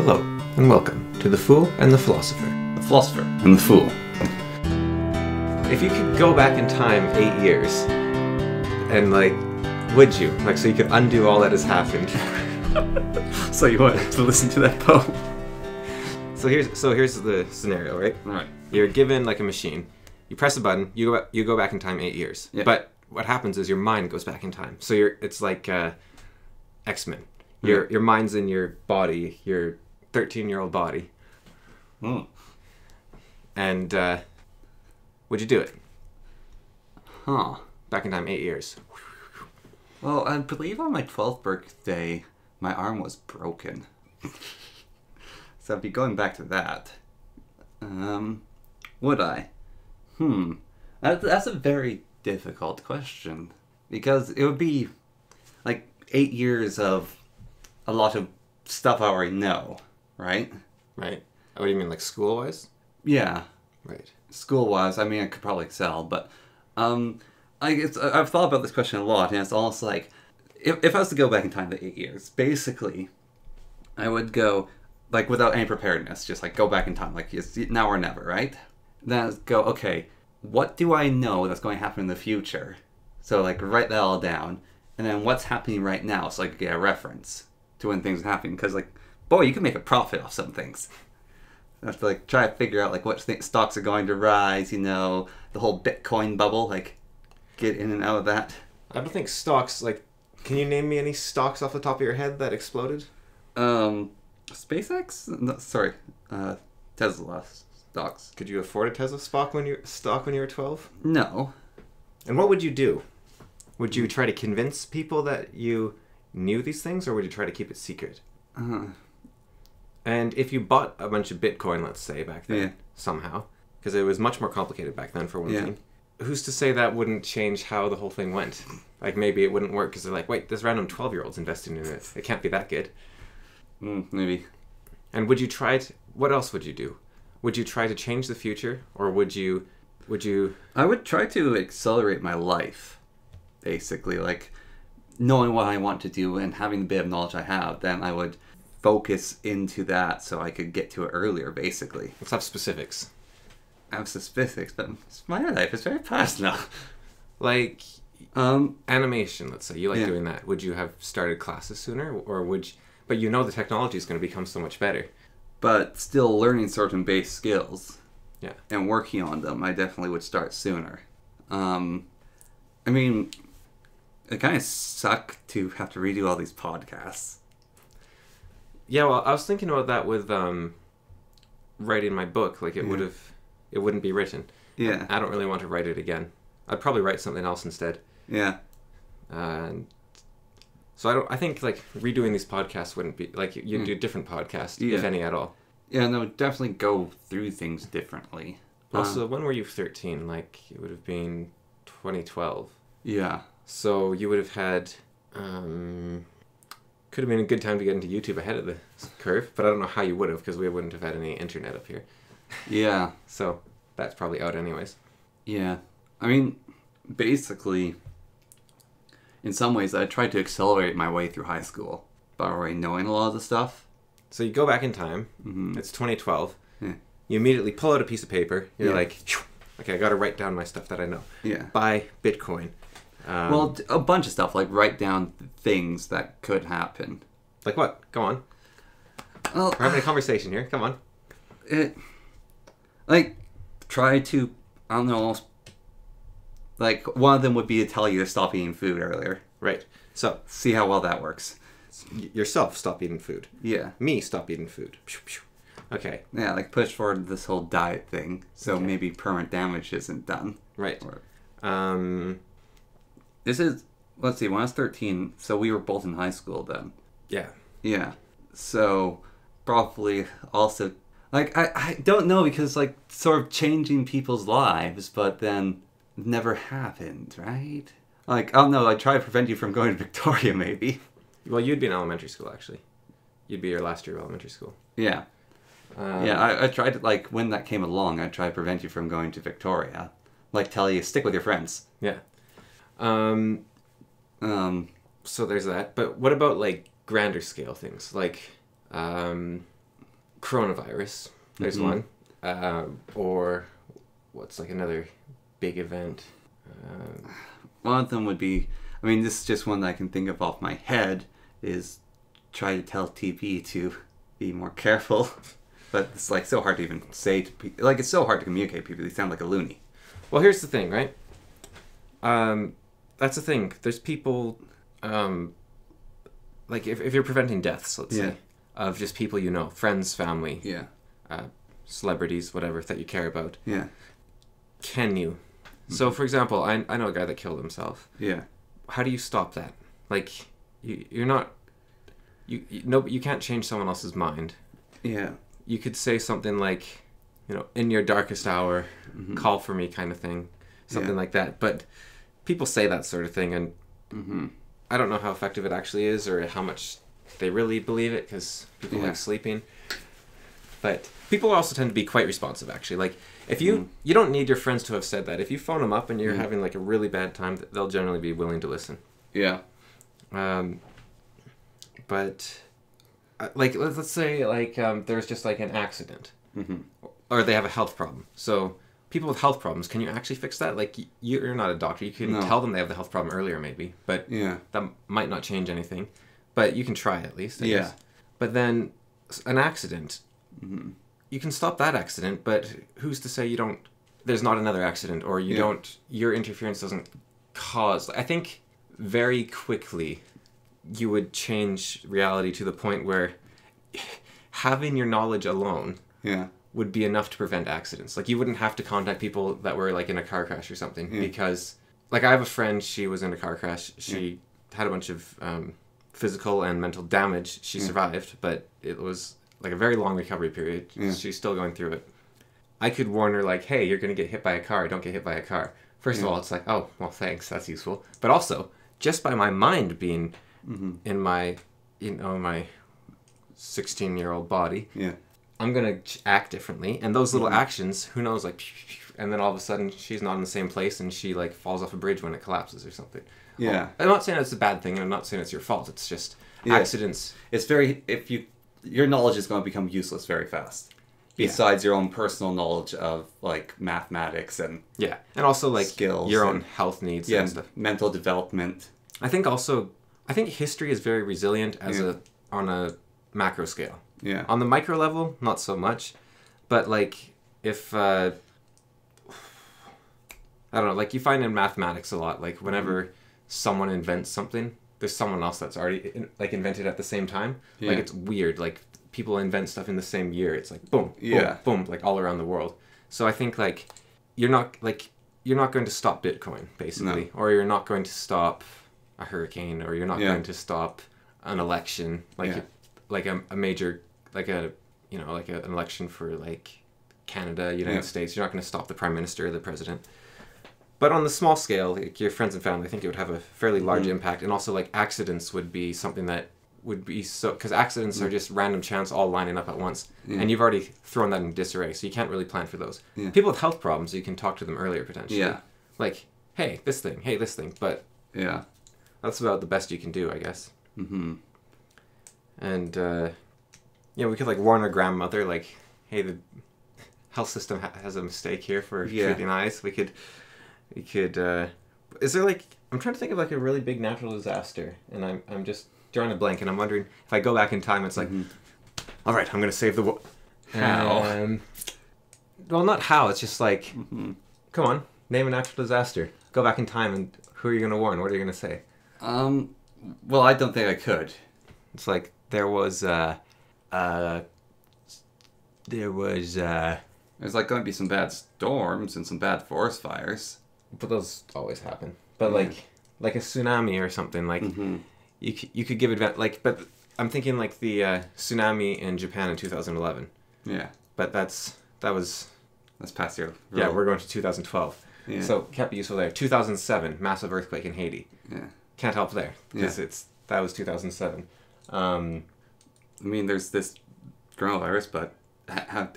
Hello, and welcome to The Fool and the Philosopher. The Philosopher and the Fool. If you could go back in time 8 years, and would you? So you could undo all that has happened. So you want to listen to that poem? So here's the scenario, right? Alright. You're given a machine. You press a button, you go back in time 8 years. Yeah. But what happens is your mind goes back in time. So it's like X-Men. Your mind's in your body, your 13-year-old body. Mm. And would you do it? Huh. Back in time 8 years. Well, I believe on my 12th birthday, my arm was broken. So I'd be going back to that. Would I? That's a very difficult question. Because it would be 8 years of a lot of stuff I already know, right? Right. What do you mean, school-wise? Yeah. Right. School-wise, I mean, I could probably excel, but I've thought about this question a lot, and it's almost like, if I was to go back in time to 8 years, basically, I would go, without any preparedness, just, go back in time, it's now or never, right? Then I'd go, okay, what do I know that's going to happen in the future? So, write that all down, and then what's happening right now, so I could get a reference to when things are happening, because, boy, you can make a profit off some things. I have to, try to figure out, what stocks are going to rise, the whole Bitcoin bubble, get in and out of that. I don't think stocks, can you name me any stocks off the top of your head that exploded? SpaceX? No, sorry, Tesla stocks. Could you afford a Tesla stock when you were 12? No. And what would you do? Would you try to convince people that you knew these things, or would you try to keep it secret? And if you bought a bunch of Bitcoin, let's say, back then, somehow, because it was much more complicated back then, for one thing, who's to say that wouldn't change how the whole thing went? Maybe it wouldn't work because they're wait, this random 12-year-old's investing in it. It can't be that good. Maybe. And would you try to... What else would you do? Would you try to change the future, or would you... I would try to accelerate my life, basically. Knowing what I want to do and having the bit of knowledge I have, then I would focus into that so I could get to it earlier, basically. Let's have specifics. I have specifics, but it's my life. It's very personal. Animation, let's say. You like doing that. Would you have started classes sooner, or would you... But the technology is going to become so much better. But still learning certain base skills. Yeah. And working on them, I definitely would start sooner. I mean, it kind of sucked to have to redo all these podcasts. Yeah, well, I was thinking about that with writing my book. It wouldn't be written. Yeah. I don't really want to write it again. I'd probably write something else instead. Yeah. So I think redoing these podcasts wouldn't be you'd do different podcasts, if any at all. Yeah, no, definitely go through things differently. Also, when were you 13? It would have been 2012. Yeah. So you would have had could have been a good time to get into YouTube ahead of the curve, but I don't know how you would have, because we wouldn't have had any internet up here. Yeah. So that's probably out anyways. Yeah. I mean, basically, in some ways, I tried to accelerate my way through high school by already knowing a lot of the stuff. So you go back in time. Mm-hmm. It's 2012. Yeah. You immediately pull out a piece of paper. You're Yeah. okay, I got to write down my stuff that I know. Yeah. Buy Bitcoin. Well, a bunch of stuff, write down things that could happen. Like what? Go on. Well, We're having a conversation here. Come on. Try to, I don't know, almost, one of them would be to tell you to stop eating food earlier. Right. So, see how well that works. Yourself, stop eating food. Yeah. Me, stop eating food. Okay. Yeah, push forward this whole diet thing, so maybe permanent damage isn't done. Right. This is, let's see, when I was 13, so we were both in high school then. Yeah. Yeah. So, probably also, I don't know, because, sort of changing people's lives, but then never happened, right? I don't know, I'd try to prevent you from going to Victoria, maybe. Well, you'd be in elementary school, actually. You'd be your last year of elementary school. Yeah. I tried to, when that came along, I tried to prevent you from going to Victoria. Tell you, stick with your friends. Yeah. So there's that. But what about, grander scale things? coronavirus. There's one. Or what's like another big event? One of them would be, I mean, this is just one that I can think of off my head, is try to tell TP to be more careful. But it's like so hard to even say to people. Like, it's so hard to communicate to people. They sound like a loony. Well, here's the thing, right? That's the thing. There's people, like if you're preventing deaths, let's say, of just people you know, friends, family, celebrities, whatever, that you care about. Yeah. Can you? So, for example, I know a guy that killed himself. Yeah. How do you stop that? Like, you're not... You can't change someone else's mind. Yeah. You could say something like, you know, in your darkest hour, call for me kind of thing. Something like that. But people say that sort of thing, and I don't know how effective it actually is or how much they really believe it, because people like sleeping. But people also tend to be quite responsive, actually. Like, if you don't need your friends to have said that. If you phone them up and you're having like a really bad time, they'll generally be willing to listen. Yeah. But like, let's say like there's just like an accident, or they have a health problem. So people with health problems, can you actually fix that? Like, you're not a doctor. You can tell them they have the health problem earlier, maybe, but that might not change anything. But you can try at least, I guess. But then an accident. You can stop that accident, but who's to say you don't... There's not another accident, or you don't... Your interference doesn't cause... I think very quickly you would change reality to the point where having your knowledge alone would be enough to prevent accidents. Like, you wouldn't have to contact people that were, like, in a car crash or something, because... Like, I have a friend, she was in a car crash. She had a bunch of physical and mental damage. She survived, but it was... like a very long recovery period. She's still going through it. I could warn her like, hey, you're going to get hit by a car. Don't get hit by a car. First of all, it's like, oh, well, thanks. That's useful. But also, just by my mind being in my, you know, my 16-year-old body, I'm going to act differently. And those little actions, who knows, like, and then all of a sudden she's not in the same place and she like falls off a bridge when it collapses or something. Yeah. Well, I'm not saying it's a bad thing, and I'm not saying it's your fault. It's just accidents. It's very, your knowledge is going to become useless very fast. Besides your own personal knowledge of like mathematics and and also like skills, your own health needs and stuff. Mental development. I think history is very resilient as on a macro scale. Yeah. On the micro level, not so much, but like if I don't know, like you find in mathematics a lot, like whenever someone invents something, there's someone else that's already like invented at the same time. Like it's weird. Like people invent stuff in the same year. It's like boom, boom, boom, like all around the world. So I think like you're not going to stop Bitcoin basically, or you're not going to stop a hurricane, or you're not going to stop an election like a major like an election for like Canada, United States. You're not going to stop the prime minister or the president. But on the small scale, like your friends and family, I think it would have a fairly large impact. And also, like, accidents would be something that would be so... Because accidents are just random chance all lining up at once. And you've already thrown that in disarray, so you can't really plan for those. People with health problems, you can talk to them earlier, potentially. Like, hey, this thing. But that's about the best you can do, I guess. And, we could, like, warn our grandmother, like, hey, the health system has a mistake here for treating eyes. We could, is there like, I'm trying to think of like a really big natural disaster, and I'm just drawing a blank, and I'm wondering if I go back in time, it's like, all right, I'm going to save the world. How? Well, not how, it's just like, come on, name a natural disaster. Go back in time, and who are you going to warn? What are you going to say? Well, I don't think I could. It's like, there's like going to be some bad storms and some bad forest fires. But those always happen. But like a tsunami or something, like you could give advantage. Like, but I'm thinking like the tsunami in Japan in 2011. Yeah. But that's past year. Really. Yeah, we're going to 2012. Yeah. So can't be useful there. 2007, massive earthquake in Haiti. Yeah. Can't help there because that was 2007. I mean, there's this coronavirus, but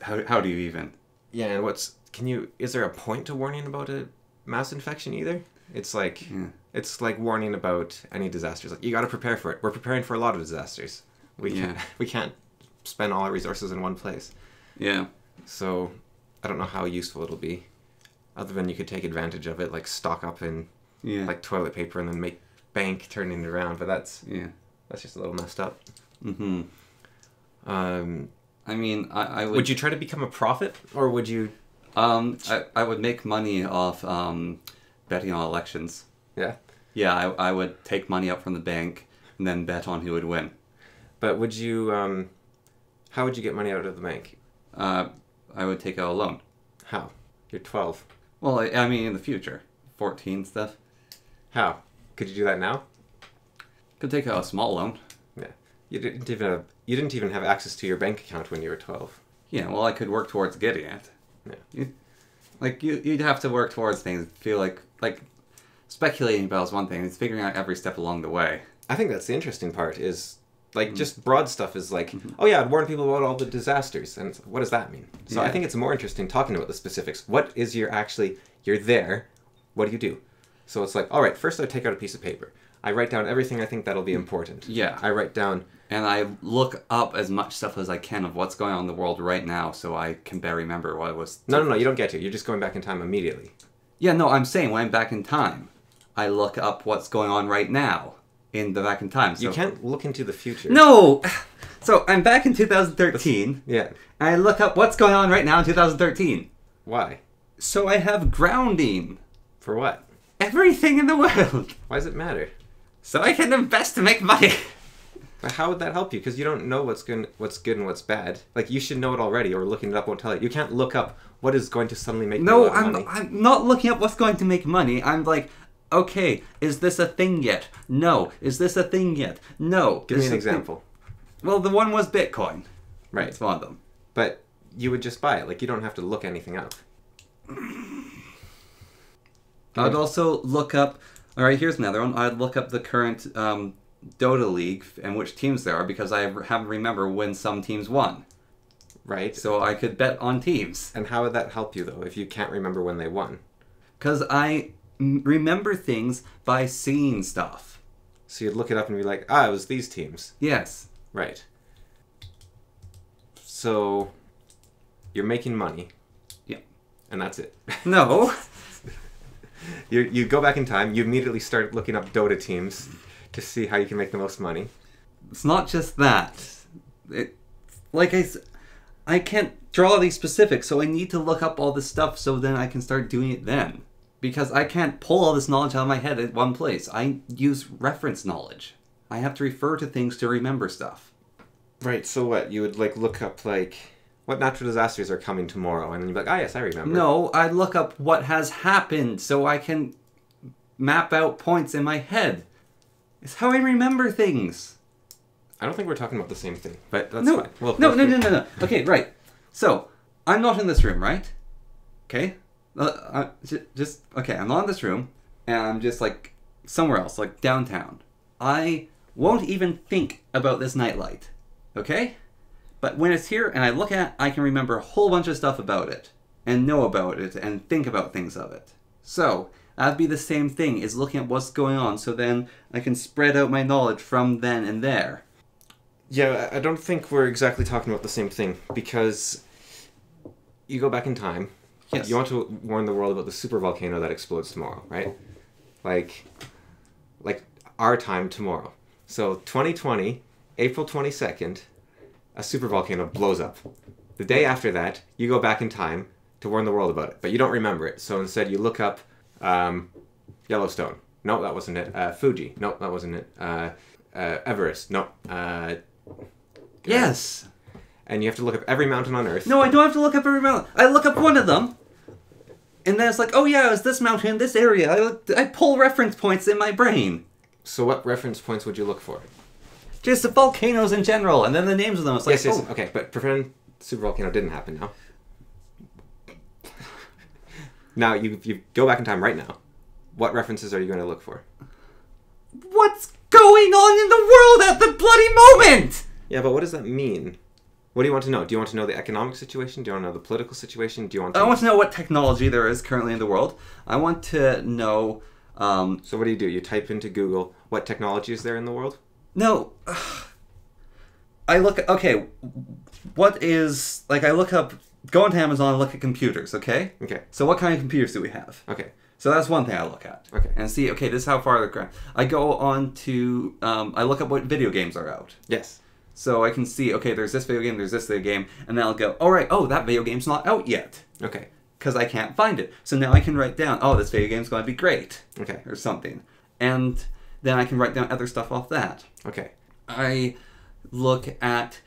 how do you even? Yeah, and is there a point to warning about a mass infection either? It's like it's like warning about any disasters. Like, you got to prepare for it. We're preparing for a lot of disasters. We can't spend all our resources in one place. Yeah. So I don't know how useful it'll be, other than you could take advantage of it, like stock up in like toilet paper and then make bank turning it around. But that's just a little messed up. Mm-hmm. I mean, I would... Would you try to become a prophet, or would you... I would make money off betting on elections. Yeah? Yeah, I would take money out from the bank and then bet on who would win. But would you... how would you get money out of the bank? I would take out a loan. How? You're 12. Well, I mean, in the future. 14 stuff. How? Could you do that now? Could take out a small loan. Yeah. You didn't even have access to your bank account when you were 12. Yeah, well, I could work towards getting it. Yeah. You'd have to work towards things. Feel like speculating about is one thing. It's figuring out every step along the way. I think that's the interesting part. Is like just broad stuff is like, oh yeah, I'd warn people about all the disasters, and what does that mean? So I think it's more interesting talking about the specifics. What is you're there? What do you do? So it's like, all right, first I take out a piece of paper. I write down everything I think that'll be important. Yeah. I write down... And I look up as much stuff as I can of what's going on in the world right now so I can better remember what it was... No, you don't get to. You're just going back in time immediately. Yeah, no, I'm saying when I'm back in time, I look up what's going on right now in the back in time. So... You can't look into the future. No! So I'm back in 2013. Yeah. And I look up what's going on right now in 2013. Why? So I have grounding. For what? Everything in the world. Why does it matter? So I can invest to make money. But how would that help you? Because you don't know what's good and what's bad. Like, you should know it already, or looking it up won't tell you. You can't look up what is going to suddenly make you a lot of money. I'm not looking up what's going to make money. I'm like, okay, is this a thing yet? No. Is this a thing yet? No. Give me an example. Well, the one was Bitcoin. Right. It's one of them. But you would just buy it. Like, you don't have to look anything up. I'd also look up... Alright, here's another one. I'd look up the current Dota League and which teams there are because I have to remember when some teams won. Right. So I could bet on teams. And how would that help you, though, if you can't remember when they won? Because I remember things by seeing stuff. So you'd look it up and be like, it was these teams. Yes. Right. So you're making money. Yeah. And that's it. No. You go back in time, you immediately start looking up Dota teams to see how you can make the most money. It's not just that. I can't draw these specifics, so I need to look up all this stuff so then I can start doing it then. Because I can't pull all this knowledge out of my head at one place. I use reference knowledge. I have to refer to things to remember stuff. Right, so what? You would look up what natural disasters are coming tomorrow, and then you'd be like, yes, I remember. No, I look up what has happened so I can map out points in my head. It's how I remember things. I don't think we're talking about the same thing, but that's no, fine. Well, no. Okay, right. So, I'm not in this room, right? Okay? I'm not in this room, and I'm just, somewhere else, downtown. I won't even think about this nightlight. Okay? But when it's here and I look at it, I can remember a whole bunch of stuff about it, and know about it, and think about things of it. So, that'd be the same thing, is looking at what's going on, so then I can spread out my knowledge from then and there. Yeah, I don't think we're exactly talking about the same thing, because you go back in time. Yes. You want to warn the world about the supervolcano that explodes tomorrow, right? Like our time tomorrow. So 2020, April 22nd, a supervolcano blows up. The day after that, you go back in time to warn the world about it, but you don't remember it. So instead you look up Yellowstone. No, that wasn't it. Fuji. No, that wasn't it. Everest. No. Yes. And you have to look up every mountain on Earth. No, I don't have to look up every mountain. I look up one of them, and then it's like, oh yeah, it's this mountain in this area. I pull reference points in my brain. So what reference points would you look for? Just the volcanoes in general, and then the names of them. It's like, yes. Okay, but pretend supervolcano didn't happen now. Now, you go back in time right now. What references are you going to look for? What's going on in the world at the bloody moment? Yeah, but what does that mean? What do you want to know? Do you want to know the economic situation? Do you want to know the political situation? Do you want to... I want to know what technology there is currently in the world. I want to know... So what do? You type into Google, what technology is there in the world? No. I look, okay, what is, like, I look up, go onto Amazon and look at computers, okay? Okay. So what kind of computers do we have? Okay. So that's one thing I look at. Okay. And see, okay, this is how far the I go on to, I look up what video games are out. Yes. So I can see, okay, there's this video game, there's this video game, and then I'll go, all right, oh, that video game's not out yet. Okay. Because I can't find it. So now I can write down, oh, this video game's going to be great. Okay. Or something. And then I can write down other stuff off that. Okay. I look at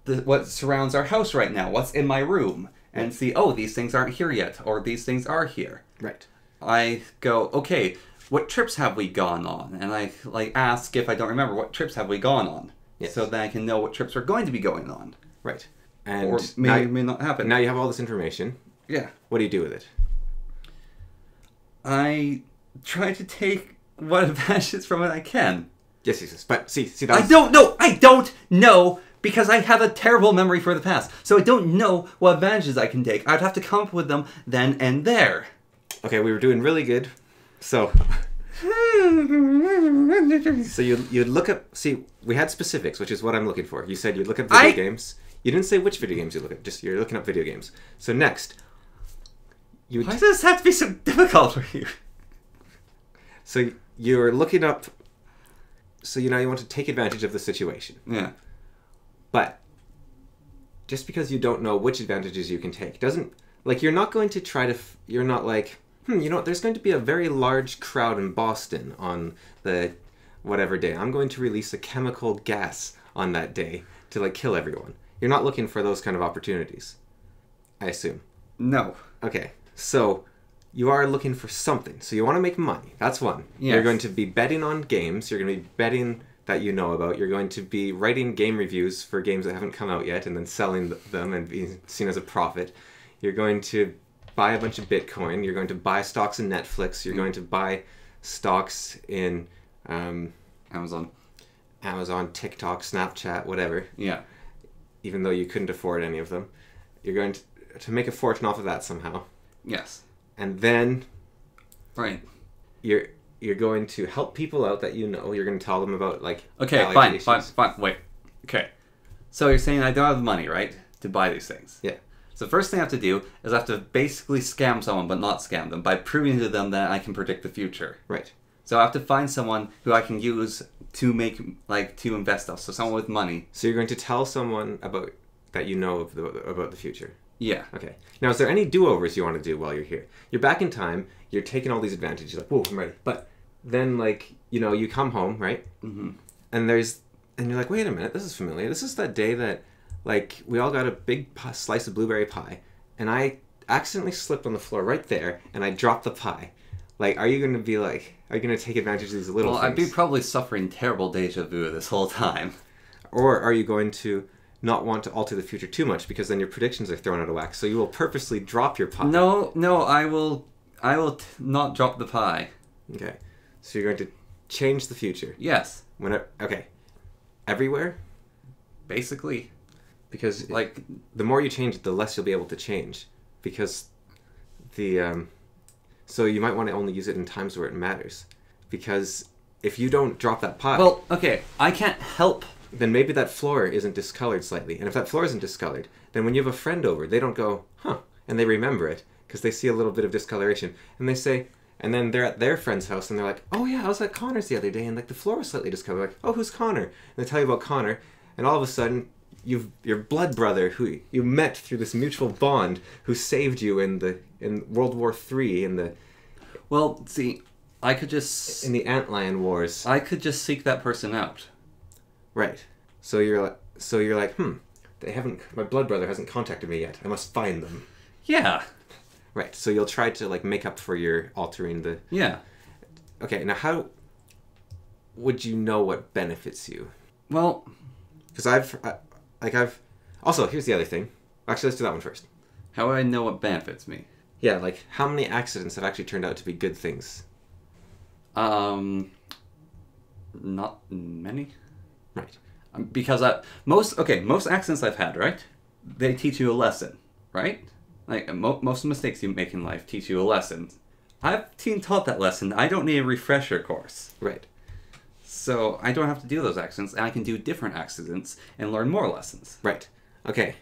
what surrounds our house right now, what's in my room, and see, oh, these things aren't here yet, or these things are here. Right. I go, okay, what trips have we gone on? And I ask, if I don't remember, what trips have we gone on? Yes. So then I can know what trips we're going to be going on. Right. And Or may not happen. Now you have all this information. Yeah. What do you do with it? I try to take what advantages from it I can. Yes. But see that I don't know, because I have a terrible memory for the past. So I don't know what advantages I can take. I'd have to come up with them then and there. Okay, we were doing really good. So you'd look up, see, we had specifics, which is what I'm looking for. You said you'd look up video games. You didn't say which video games you look at, just you're looking up video games. So next, why does this have to be so difficult for you? So you're looking up, so you want to take advantage of the situation. Yeah. But just because you don't know which advantages you can take doesn't, like, you're not going to try to, you're not like, there's going to be a very large crowd in Boston on the whatever day. I'm going to release a chemical gas on that day to, like, kill everyone. You're not looking for those kind of opportunities, I assume. No. Okay, so you are looking for something. So you want to make money. That's one. Yes. You're going to be betting on games. You're going to be betting that you know about. You're going to be writing game reviews for games that haven't come out yet and then selling them and being seen as a profit. You're going to buy a bunch of Bitcoin. You're going to buy stocks in Netflix. You're going to buy stocks in Amazon, TikTok, Snapchat, whatever. Yeah. Even though you couldn't afford any of them. You're going to make a fortune off of that somehow. Yes. And then right. You're going to help people out that you know. You're going to tell them about, like, okay, fine. Wait. Okay. So you're saying I don't have the money, right, to buy these things? Yeah. So the first thing I have to do is I have to basically scam someone, but not scam them, by proving to them that I can predict the future. Right. So I have to find someone who I can use to make, like, to invest stuff. So someone with money. So you're going to tell someone about that you know about the future. Yeah. Okay. Now, is there any do-overs you want to do while you're here? You're back in time. You're taking all these advantages. You're like, whoa, I'm ready. But then, like, you come home, right? Mm-hmm. And you're like, wait a minute, this is familiar. This is that day that, like, we all got a big slice of blueberry pie, and I accidentally slipped on the floor right there, and I dropped the pie. Like, are you going to take advantage of these little things? I'd be probably suffering terrible deja vu this whole time. Or are you going to not want to alter the future too much, because then your predictions are thrown out of whack, so you will purposely drop your pie? No, I will not drop the pie. Okay. So you're going to change the future? Yes. Okay. Everywhere? Basically. Because, like, the more you change it, the less you'll be able to change. Because so you might want to only use it in times where it matters. Because if you don't drop that pie... Well, okay, I can't help... Then maybe that floor isn't discolored slightly. And if that floor isn't discolored, then when you have a friend over, they don't go, huh, and they remember it. Because they see a little bit of discoloration. And they say... And then they're at their friend's house, and they're like, oh yeah, I was at Connor's the other day, and, like, the floor was slightly discolored. Like, oh, who's Connor? And they tell you about Connor, and all of a sudden... your blood brother, who you met through this mutual bond, who saved you in World War III, Well, see, I could just... in the Antlion Wars. I could just seek that person out. Right. So you're like, my blood brother hasn't contacted me yet. I must find them. Yeah. Right. So you'll try to, like, make up for your altering the... Yeah. Okay, now how would you know what benefits you? Well... Because also, here's the other thing. Actually, let's do that one first. How would I know what benefits me? Yeah, like, how many accidents have actually turned out to be good things? Not many. Right. Because most accidents I've had, right? They teach you a lesson, right? Like, most mistakes you make in life teach you a lesson. I've been taught that lesson. I don't need a refresher course. Right. So I don't have to do those accidents, and I can do different accidents and learn more lessons. Right. Okay.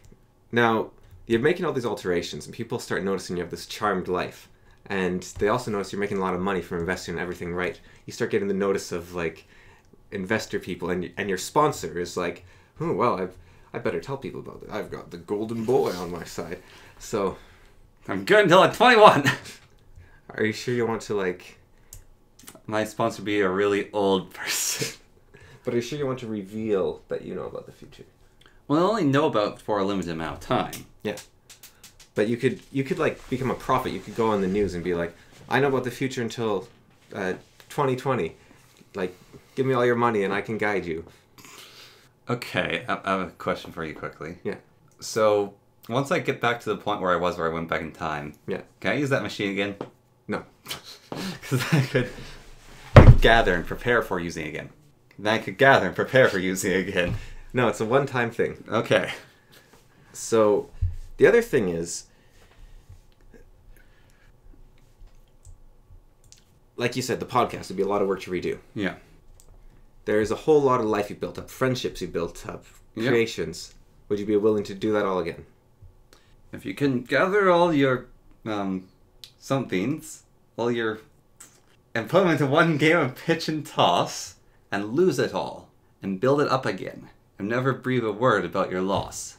Now, you're making all these alterations, and people start noticing you have this charmed life. And they also notice you're making a lot of money from investing in everything right. You start getting the notice of, like, investor people, and your sponsor is like, oh, well, I better tell people about it. I've got the golden boy on my side. So... I'm good until I'm 21! Are you sure you want to, like... My sponsor be a really old person. But are you sure you want to reveal that you know about the future? Well, I only know about for a limited amount of time. Yeah. But you could like become a prophet. You could go on the news and be like, I know about the future until 2020. Like, give me all your money and I can guide you. Okay, I have a question for you quickly. Yeah. So, once I get back to the point where I went back in time, yeah, can I use that machine again? No. Because I could gather and prepare for using it again. Then I could gather and prepare for using it again. No, it's a one-time thing. Okay. So, the other thing is, like you said, the podcast would be a lot of work to redo. Yeah. There's a whole lot of life you built up, friendships you built up, creations. Would you be willing to do that all again? If you can gather all your somethings, and put them into one game of pitch and toss, and lose it all, and build it up again, and never breathe a word about your loss.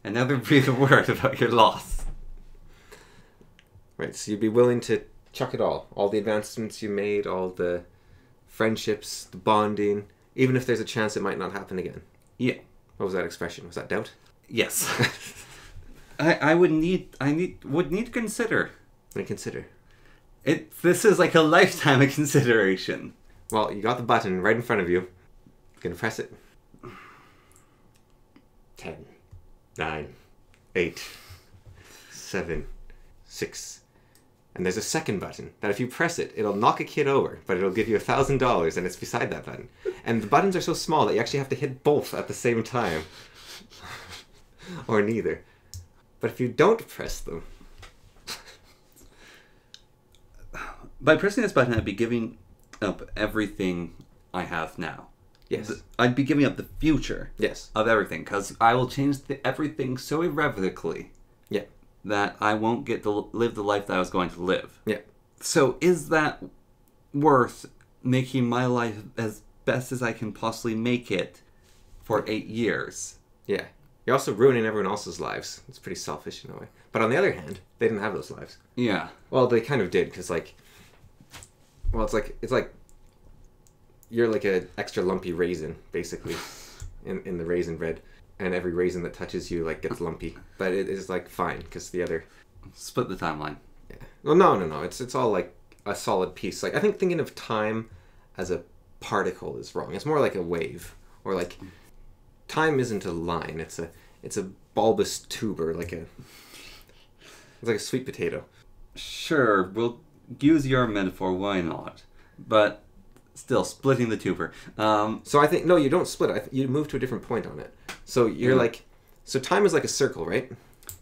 And never breathe a word about your loss. Right, so you'd be willing to chuck it all the advancements you made, all the friendships, the bonding, even if there's a chance it might not happen again. Yeah. What was that expression? Was that doubt? Yes. I would need to consider. And consider. This is like a lifetime of consideration. Well, you got the button right in front of you. You're gonna press it. 10, 9, 8, 7, 6. And there's a second button that if you press it, it'll knock a kid over, but it'll give you $1,000 and it's beside that button. And the buttons are so small that you actually have to hit both at the same time. Or neither. But if you don't press them... By pressing this button, I'd be giving up everything I have now. Yes. I'd be giving up the future. Yes. Of everything, because I will change everything so irrevocably. Yeah. That I won't get to live the life that I was going to live. Yeah. So is that worth making my life as best as I can possibly make it for 8 years? Yeah. You're also ruining everyone else's lives. It's pretty selfish in a way. But on the other hand, they didn't have those lives. Yeah. Well, they kind of did, because like... Well, it's like you're like an extra lumpy raisin, basically, in the raisin bread. And every raisin that touches you, like, gets lumpy. But it is, like, fine, because the other... Split the timeline. Yeah. Well, no. It's all, like, a solid piece. Like, I think thinking of time as a particle is wrong. It's more like a wave. Or, like, time isn't a line. It's a bulbous tuber, like a... It's like a sweet potato. Sure, we'll use your metaphor, why not? But... still, splitting the tuber. So I think... No, you don't split it. You move to a different point on it. So you're like... So time is like a circle, right?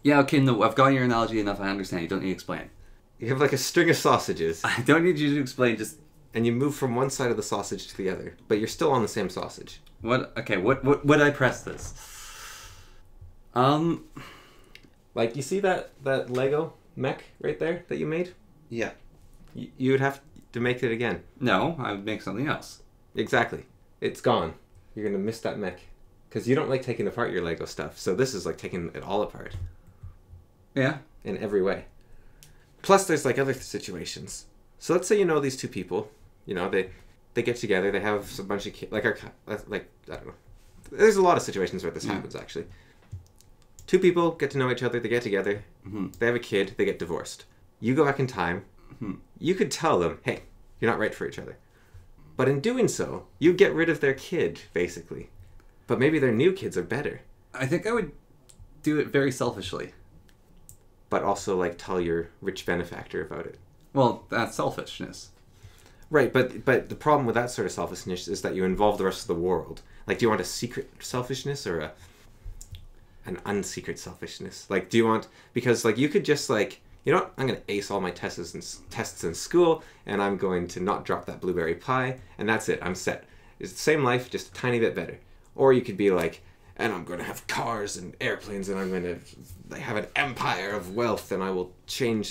Yeah, okay, no, I've got your analogy enough, I understand. You don't need to explain. You have like a string of sausages. I don't need you to explain, just... And you move from one side of the sausage to the other. But you're still on the same sausage. What? Okay, what would I press this? Like, you see that Lego mech right there that you made? Yeah. You would have to make it again. No, I would make something else. Exactly. It's gone. You're going to miss that mech. Because you don't like taking apart your Lego stuff. So this is like taking it all apart. Yeah. In every way. Plus there's like other situations. So let's say you know these two people. You know, they get together. They have a bunch of kids. Like, I don't know. There's a lot of situations where this happens, actually. Two people get to know each other. They get together. Mm-hmm. They have a kid. They get divorced. You go back in time. Mm-hmm. You could tell them, hey, you're not right for each other. But in doing so, you get rid of their kid, basically. But maybe their new kids are better. I think I would do it very selfishly. But also, like, tell your rich benefactor about it. Well, that's selfishness. Right, but the problem with that sort of selfishness is that you involve the rest of the world. Like, do you want a secret selfishness or an unsecret selfishness? Like, do you want... Because, like, you could just, like... You know what? I'm going to ace all my tests in school, and I'm going to not drop that blueberry pie, and that's it. I'm set. It's the same life, just a tiny bit better. Or you could be like, and I'm going to have cars and airplanes, and I'm going to have an empire of wealth, and I will turn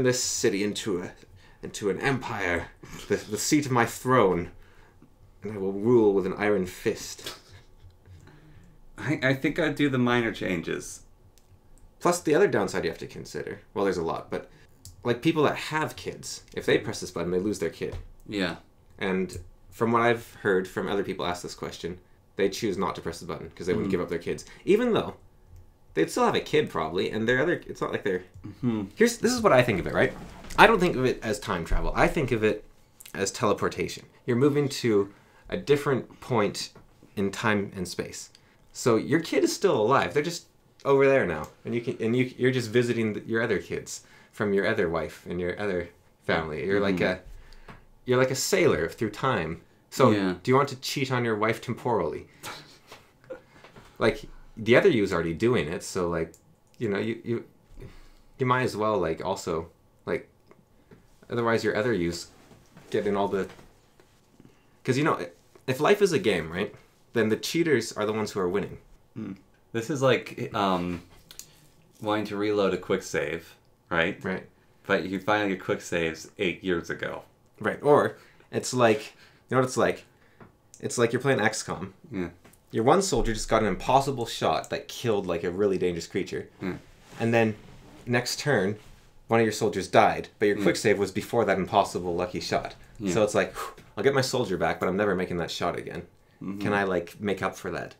this city into an empire, the seat of my throne, and I will rule with an iron fist. I think I'd do the minor changes. Plus, the other downside you have to consider, well, there's a lot, but like people that have kids, if they press this button, they lose their kid. Yeah. And from what I've heard from other people ask this question, they choose not to press the button because they wouldn't give up their kids, even though they'd still have a kid probably, and it's not like they're... This is what I think of it, right? I don't think of it as time travel. I think of it as teleportation. You're moving to a different point in time and space. So your kid is still alive. They're just over there now, and you're just visiting your other kids from your other wife and your other family. You're like a sailor through time. So do you want to cheat on your wife temporally? Like the other you's already doing it, so like you might as well like also like otherwise your other you's getting all the, because if life is a game, right, then the cheaters are the ones who are winning. This is like wanting to reload a quick save, right? Right. But you find out your quick saves 8 years ago. Right. Or it's like, you know what it's like? It's like you're playing XCOM. Yeah. Your one soldier just got an impossible shot that killed like a really dangerous creature. And then next turn, one of your soldiers died, but your quick save was before that impossible lucky shot. So it's like, I'll get my soldier back, but I'm never making that shot again. Can I like make up for that?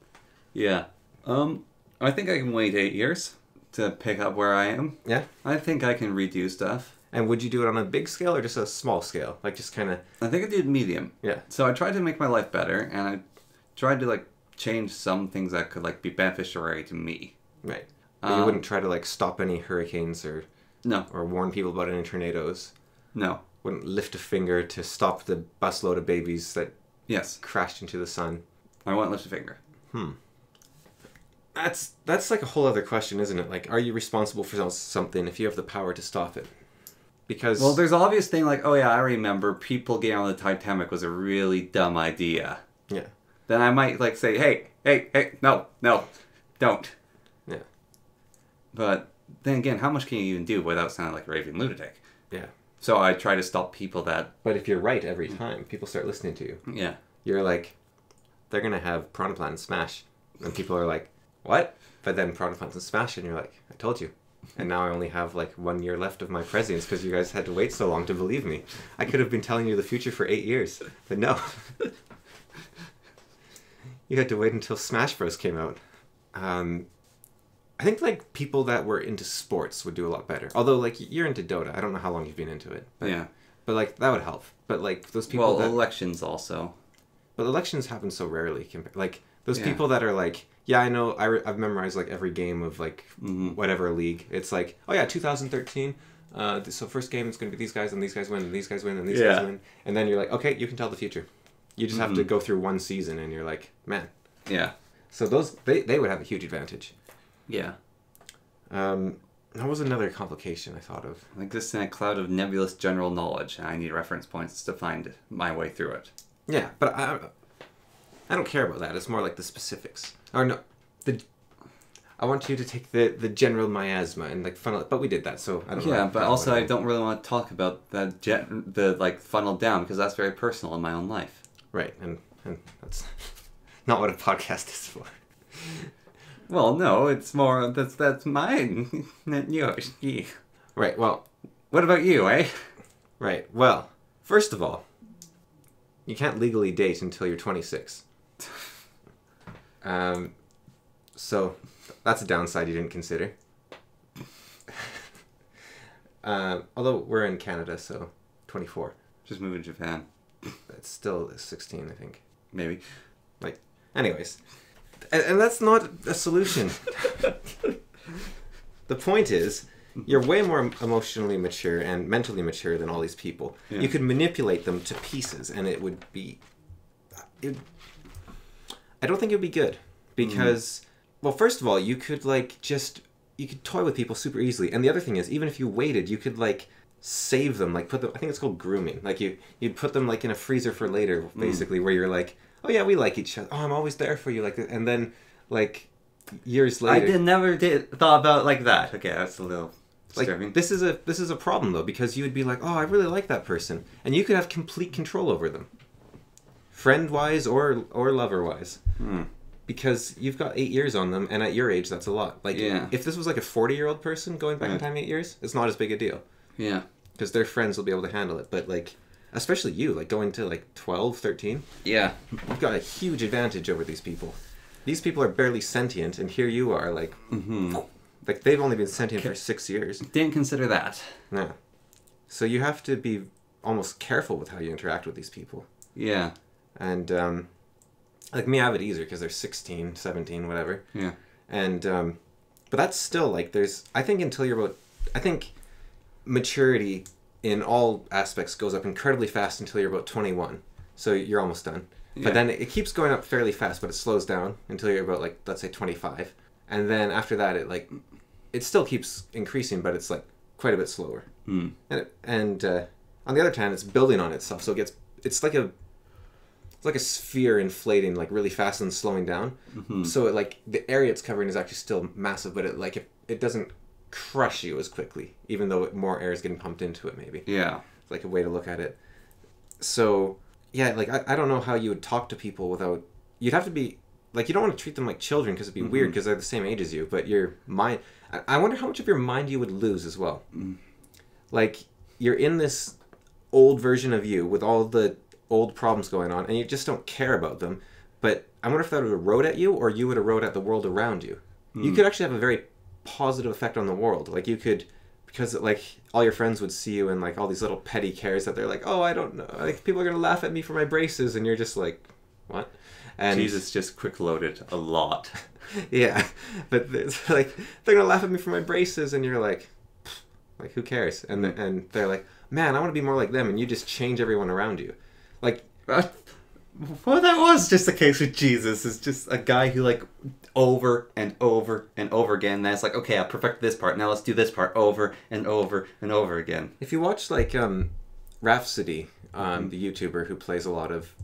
Yeah. I think I can wait 8 years to pick up where I am. Yeah? I think I can redo stuff. And would you do it on a big scale or just a small scale? Like just kind of... I think I did medium. Yeah. So I tried to make my life better, and I tried to like change some things that could like be beneficiary to me. Right. But you wouldn't try to like stop any hurricanes or... No. Or warn people about any tornadoes? No. Wouldn't lift a finger to stop the busload of babies that... Yes. Crashed into the sun? I won't lift a finger. That's like a whole other question, isn't it? Like, are you responsible for something if you have the power to stop it? Because... Well, there's an obvious thing like, oh yeah, I remember people getting on the Titanic was a really dumb idea. Yeah. Then I might like say, hey, no, don't. Yeah. But then again, how much can you even do without sounding like a raving lunatic? Yeah. So I try to stop people that... But if you're right every time, people start listening to you. Yeah. You're like, they're going to have Piranha Plant and Smash. And people are like, what? But then Piranha Plant and Smash, and you're like, I told you. And now I only have like 1 year left of my prescience because you guys had to wait so long to believe me. I could have been telling you the future for 8 years. But no. You had to wait until Smash Bros. Came out. I think like people that were into sports would do a lot better. Although like you're into Dota. I don't know how long you've been into it. But, yeah. But like that would help. But like those people Well, elections also. But elections happen so rarely. Like those people that are like, yeah, I know, I've memorized like every game of like whatever league. It's like, oh yeah, 2013. So first game it's going to be these guys and these guys win and these guys win and these guys win. And then you're like, okay, you can tell the future. You just have to go through one season and you're like, man. Yeah. So those, they would have a huge advantage. Yeah. That was another complication I thought of. I exist in a cloud of nebulous general knowledge, and I need reference points to find my way through it. Yeah, but I don't care about that. It's more like the specifics. Or no, I want you to take the general miasma and like funnel it. But we did that, so I don't know. Yeah, but also I don't really want to talk about the like funnel down because that's very personal in my own life. Right, and that's not what a podcast is for. Well, no, it's more that's mine, not yours. Yeah. Right. Well, what about you, eh? Right. Well, first of all, you can't legally date until you're 26. So that's a downside you didn't consider. Although we're in Canada, so 24. Just moving to Japan. It's still 16, I think. Maybe. Like, anyways. And that's not a solution. The point is, you're way more emotionally mature and mentally mature than all these people. Yeah. You could manipulate them to pieces, and it would be... I don't think it would be good. Because, well, first of all, you could, like, you could toy with people super easily. And the other thing is, even if you waited, you could, like, save them, like put them, I think it's called grooming. Like you'd put them like in a freezer for later, basically, where you're like, oh yeah, we like each other. Oh, I'm always there for you. Like, and then like years later. never thought about it like that. Okay, that's a little disturbing. Like, this is a problem though, because you would be like, oh, I really like that person. And you could have complete control over them. Friend-wise or lover-wise. Because you've got 8 years on them, and at your age, that's a lot. Like, if this was like a 40-year-old person going back in time 8 years, it's not as big a deal. Yeah. Because their friends will be able to handle it. But, like, especially you, like, going to, like, 12, 13. Yeah. You've got a huge advantage over these people. These people are barely sentient, and here you are, like... Like, they've only been sentient for 6 years. Didn't consider that. No. So you have to be almost careful with how you interact with these people. Yeah. And, like, me, I have it easier because they're 16, 17, whatever. Yeah. And, but that's still, like, I think until you're about... I think maturity in all aspects goes up incredibly fast until you're about 21. So you're almost done. Yeah. But then it keeps going up fairly fast, but it slows down until you're about, like, let's say 25. And then after that, it still keeps increasing, but it's, like, quite a bit slower. And on the other hand, it's building on itself. So it's like a sphere inflating, like, really fast and slowing down. So like the area it's covering is actually still massive, but it doesn't crush you as quickly, even though more air is getting pumped into it. Maybe. Yeah. It's like a way to look at it. So yeah, like I don't know how you would talk to people without. You'd have to be like, you don't want to treat them like children because it'd be weird because they're the same age as you. But your mind, I wonder how much of your mind you would lose as well. Like, you're in this old version of you with all the old problems going on, and you just don't care about them. But I wonder if that would erode at you, or you would erode at the world around you. You could actually have a very positive effect on the world. Like, you could, because like all your friends would see you in like all these little petty cares that they're like, oh, I don't know, like people are gonna laugh at me for my braces, and you're just like, what? And Jesus just quick loaded a lot. Yeah, but it's like, they're gonna laugh at me for my braces, and you're like who cares? And and they're like, man, I want to be more like them, and you just change everyone around you. Like, well, that was just the case with Jesus. It's just a guy who, like, over and over and over again. That's like, okay, I'll perfect this part. Now let's do this part over and over and over again. If you watch, like, Rhapsody, the YouTuber who plays a lot of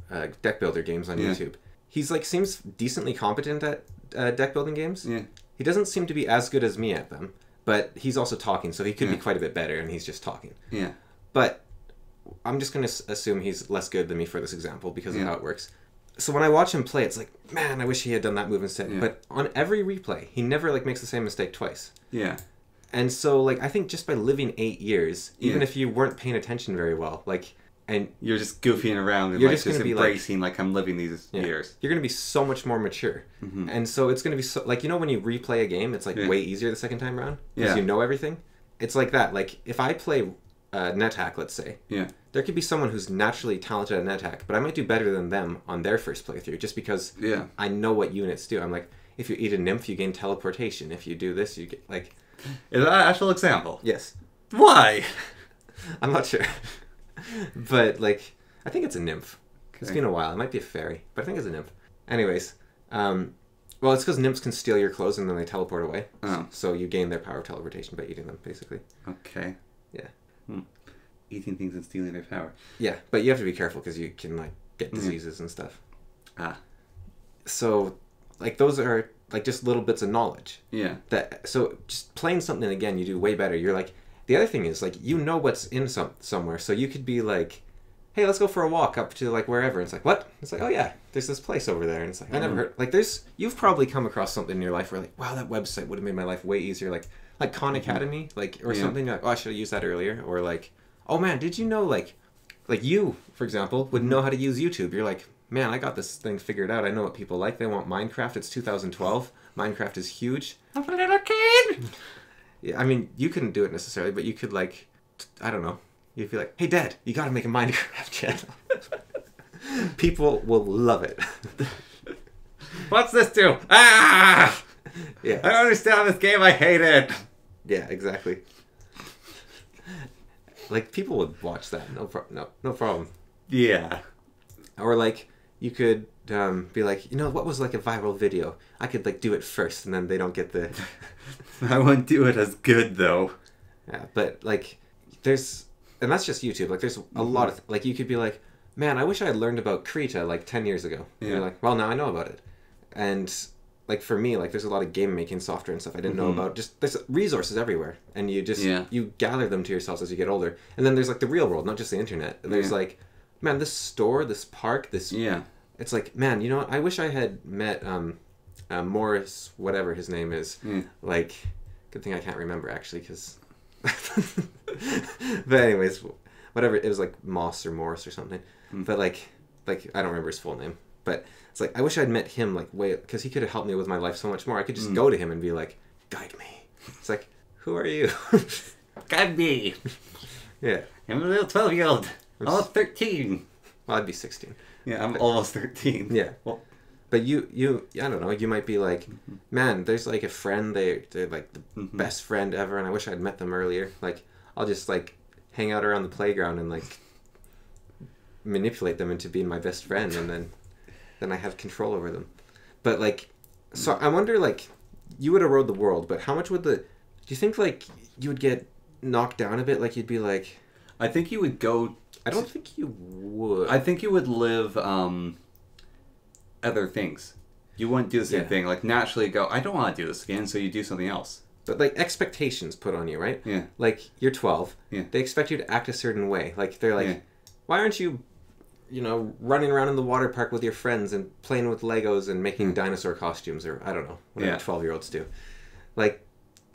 deck builder games on YouTube, he's, like, seems decently competent at deck building games. Yeah. He doesn't seem to be as good as me at them, but he's also talking, so he could be quite a bit better, and he's just talking. Yeah. But I'm just going to assume he's less good than me for this example because of how it works. So when I watch him play, it's like, man, I wish he had done that move instead. Yeah. But on every replay, he never, like, makes the same mistake twice. Yeah. And so, like, I think just by living 8 years, even if you weren't paying attention very well, like, and you're just goofing around and, you're like, just embracing, like, I'm living these years. You're going to be so much more mature. And so it's going to be so, like, you know when you replay a game, it's, like, way easier the second time around? Because you know everything? It's like that. Like, if I play NetHack, let's say, there could be someone who's naturally talented at NetHack, but I might do better than them on their first playthrough just because I know what units do. I'm like, if you eat a nymph, you gain teleportation. If you do this, you get, like... Is that an actual example? Yes. Why? I'm not sure. But, like, I think it's a nymph. Okay. It's been a while. It might be a fairy, but I think it's a nymph. Anyways, well, it's because nymphs can steal your clothes and then they teleport away. Oh. So you gain their power of teleportation by eating them, basically. Okay. Yeah. Eating things and stealing their power. Yeah, but you have to be careful because you can, like, get diseases and stuff. So, like, those are, like, just little bits of knowledge. Yeah. So just playing something again, you do way better. You're like, the other thing is, like, you know what's in somewhere, so you could be like, hey, let's go for a walk up to, like, wherever. And it's like, what? It's like, oh yeah, there's this place over there. And it's like, I never heard, like, you've probably come across something in your life where, like, wow, that website would have made my life way easier. Like Khan Academy, like, or something, like, oh, I should have used that earlier. Or like, oh man, did you know, like you, for example, would know how to use YouTube. You're like, man, I got this thing figured out. I know what people like. They want Minecraft. It's 2012. Minecraft is huge. I'm a little kid. Yeah, I mean, you couldn't do it necessarily, but you could, like, I don't know. You'd be like, hey, Dad, you got to make a Minecraft channel. People will love it. What's this do? Ah! Yeah. I don't understand this game. I hate it. Yeah, exactly. Like, people would watch that. No problem. Yeah. Or, like, you could be like, you know, what was, like, a viral video? I could, like, do it first, and then they don't get the... I wouldn't do it as good, though. Yeah, but, like, and that's just YouTube. Like, there's a lot of, like, you could be like, man, I wish I had learned about Krita, like, 10 years ago. And you're like, well, now I know about it. And, like, for me, like, there's a lot of game-making software and stuff I didn't know about. Just, there's resources everywhere. And you just, you gather them to yourselves as you get older. And then there's, like, the real world, not just the internet. There's, like, man, this store, this park, this... Yeah. It's like, man, you know what? I wish I had met Morris, whatever his name is. Like, good thing I can't remember, actually, because... But anyways, whatever, it was like Moss or Morris or something. But like I don't remember his full name. But it's like, I wish I'd met him, like, way, because he could have helped me with my life so much more. I could just go to him and be like, guide me. It's like, who are you? Guide me. Yeah. I'm a little 12-year-old. I'm almost 13. Well, I'd be 16. Yeah, I'm almost 13. Yeah. Well, but you, I don't know, you might be like, man, there's like a friend, they're like the best friend ever, and I wish I'd met them earlier. Like, I'll just like hang out around the playground and like manipulate them into being my best friend, and then I have control over them. But like, so I wonder, like, you would erode the world, but how much would do you think, like, you would get knocked down a bit? Like, you'd be like... I think you would go... I don't think you would. I think you would live other things. You wouldn't do the same thing. Like, naturally go, I don't want to do this again, so you do something else. But, like, expectations put on you, right? Yeah. Like, you're 12. Yeah. They expect you to act a certain way. Like, they're like, why aren't you, you know, running around in the water park with your friends and playing with Legos and making dinosaur costumes, or, I don't know, whatever 12-year-olds do. Like,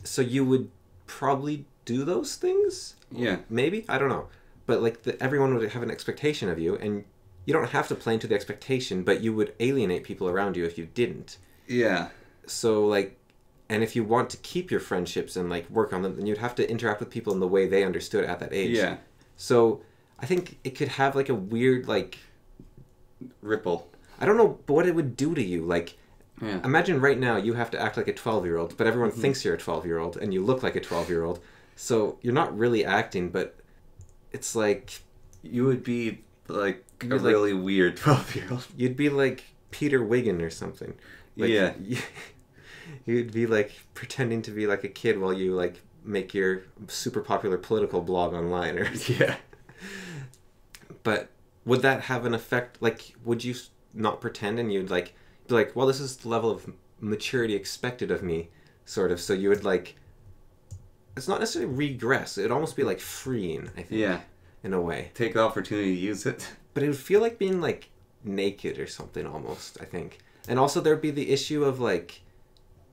so you would probably do those things? Yeah. Maybe? I don't know. But, like, everyone would have an expectation of you, and you don't have to play into the expectation, but you would alienate people around you if you didn't. Yeah. So, like, and if you want to keep your friendships and, like, work on them, then you'd have to interact with people in the way they understood at that age. Yeah. So, I think it could have, like, a weird, like... ripple. I don't know what it would do to you. Like, imagine right now you have to act like a 12-year-old, but everyone thinks you're a 12-year-old, and you look like a 12-year-old. So, you're not really acting, but it's like... You would be, like, a really weird 12-year-old. You'd be like Peter Wiggin or something. Like, yeah. You'd be, like, pretending to be, like, a kid while you, like, make your super popular political blog online. Or yeah. But would that have an effect? Like, would you not pretend and you'd, like, be like, well, this is the level of maturity expected of me, sort of. So you would, like... It's not necessarily regress. It'd almost be, like, freeing, I think. Yeah. In a way. Take the opportunity to use it. But it would feel like being, like, naked or something almost, I think. And also there'd be the issue of, like,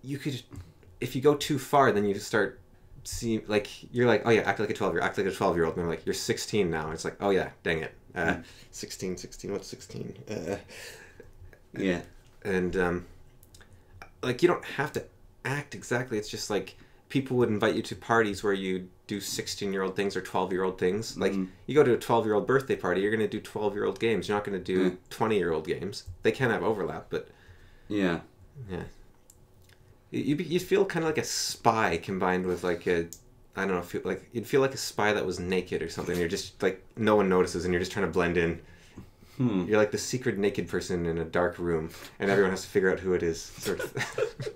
you could... If you go too far, then you start seeing... Like, you're like, oh yeah, act like a 12-year-old, act like a 12-year-old. And they're like, you're 16 now. It's like, oh yeah, dang it. 16, what's 16? Yeah. And, like, you don't have to act exactly. It's just, like, people would invite you to parties where you do 16-year-old things or 12-year-old things. Like, you go to a 12-year-old birthday party, you're going to do 12-year-old games. You're not going to do 20-year-old games. They can have overlap, but... Yeah. Yeah. You'd feel kind of like a spy combined with, like, a... I don't know, like, you'd feel like a spy that was naked or something. You're just, like, no one notices and you're just trying to blend in. You're like the secret naked person in a dark room, and everyone has to figure out who it is, sort of.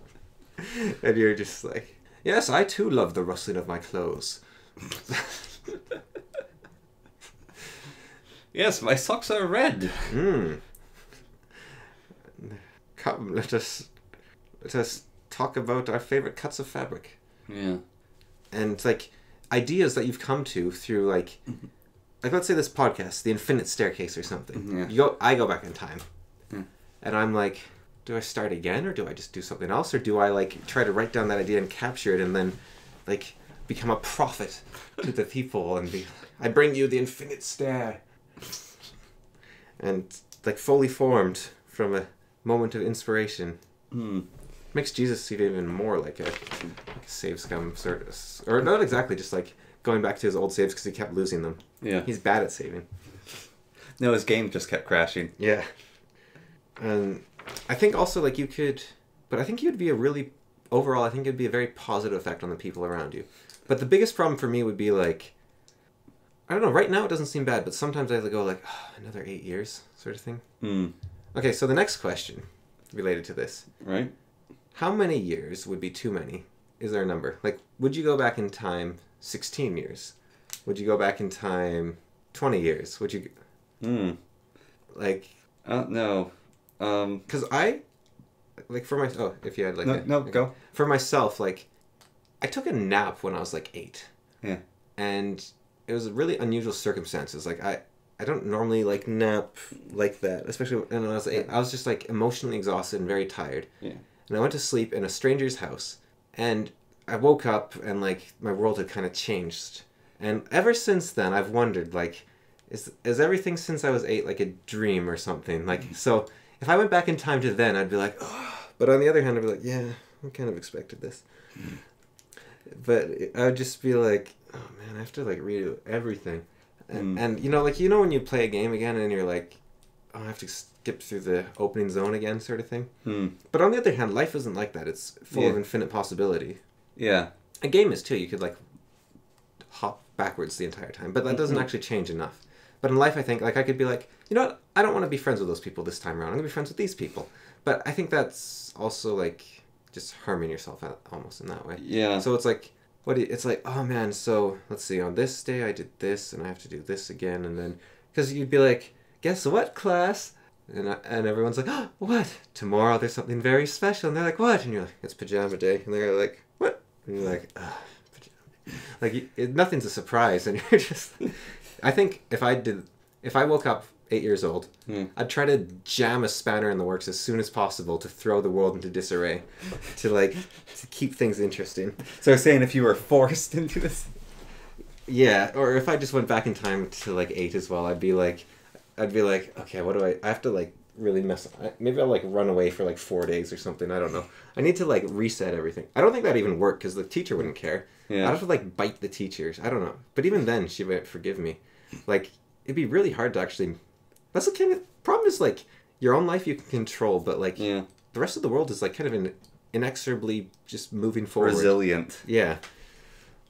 And you're just like... Yes, I too love the rustling of my clothes. Yes, my socks are red. Come, let us talk about our favorite cuts of fabric. Yeah. And, like, ideas that you've come to through, like, like, let's say this podcast, The Infinite Staircase or something. Yeah. I go back in time. And I'm like... Do I start again, or do I just do something else, or do I, like, try to write down that idea and capture it and then, like, become a prophet to the people and be, I bring you the infinite stair. And, like, fully formed from a moment of inspiration. Makes Jesus seem even more like a save scum sort of, or not exactly, just, like, going back to his old saves because he kept losing them. Yeah. He's bad at saving. No, his game just kept crashing. Yeah. And... I think also, like, you could... But I think you'd be a really... Overall, I think it'd be a very positive effect on the people around you. But the biggest problem for me would be, like... I don't know, right now it doesn't seem bad, but sometimes I go, like, oh, another 8 years, sort of thing. Okay, so the next question related to this. Right. How many years would be too many? Is there a number? Like, would you go back in time 16 years? would you go back in time 20 years? Would you... Like... No. Because I... Like, for my... Oh, if you had, like... No, go. For myself, like, I took a nap when I was, like, 8. Yeah. And it was really unusual circumstances. Like, I don't normally, like, nap like that. Especially when I was 8. I was just, like, emotionally exhausted and very tired. Yeah. And I went to sleep in a stranger's house. And I woke up and, like, my world had kind of changed. And ever since then, I've wondered, like, is everything since I was 8 like a dream or something? Like, so if I went back in time to then, I'd be like, oh. But on the other hand, I'd be like, yeah, I kind of expected this. But I would just be like, oh man, I have to, like, redo everything. And you know, like, you know when you play a game again and you're like, oh, I have to skip through the opening zone again, sort of thing. But on the other hand, life isn't like that. It's full of infinite possibility. Yeah. A game is too. You could, like, hop backwards the entire time. But that doesn't actually change enough. But in life, I think, like, I could be like, you know what? I don't want to be friends with those people this time around. I'm going to be friends with these people. But I think that's also, like, just harming yourself out almost in that way. Yeah. So it's like, it's like, oh man, so let's see, on this day I did this, and I have to do this again, and then, because you'd be like, guess what, class? And everyone's like, oh, what? Tomorrow there's something very special. And they're like, what? And you're like, it's pajama day. And they're like, what? And you're like, pajama day. Like, nothing's a surprise. And you're just, I think if I woke up 8 years old, I'd try to jam a spanner in the works as soon as possible to throw the world into disarray, to keep things interesting. So saying if you were forced into this? Yeah, or if I just went back in time to, like, 8 as well, I'd be like, okay, what do I have to, like, really maybe I'll, like, run away for, like, 4 days or something, I don't know. I need to, like, reset everything. I don't think that'd even work, because the teacher wouldn't care. Yeah. I'd have to, like, bite the teachers. I don't know. But even then, she might forgive me. Like, it'd be really hard to actually... That's the kind of... Problem is, like, your own life you can control, but, like, the rest of the world is, like, kind of inexorably just moving forward. Resilient. Yeah.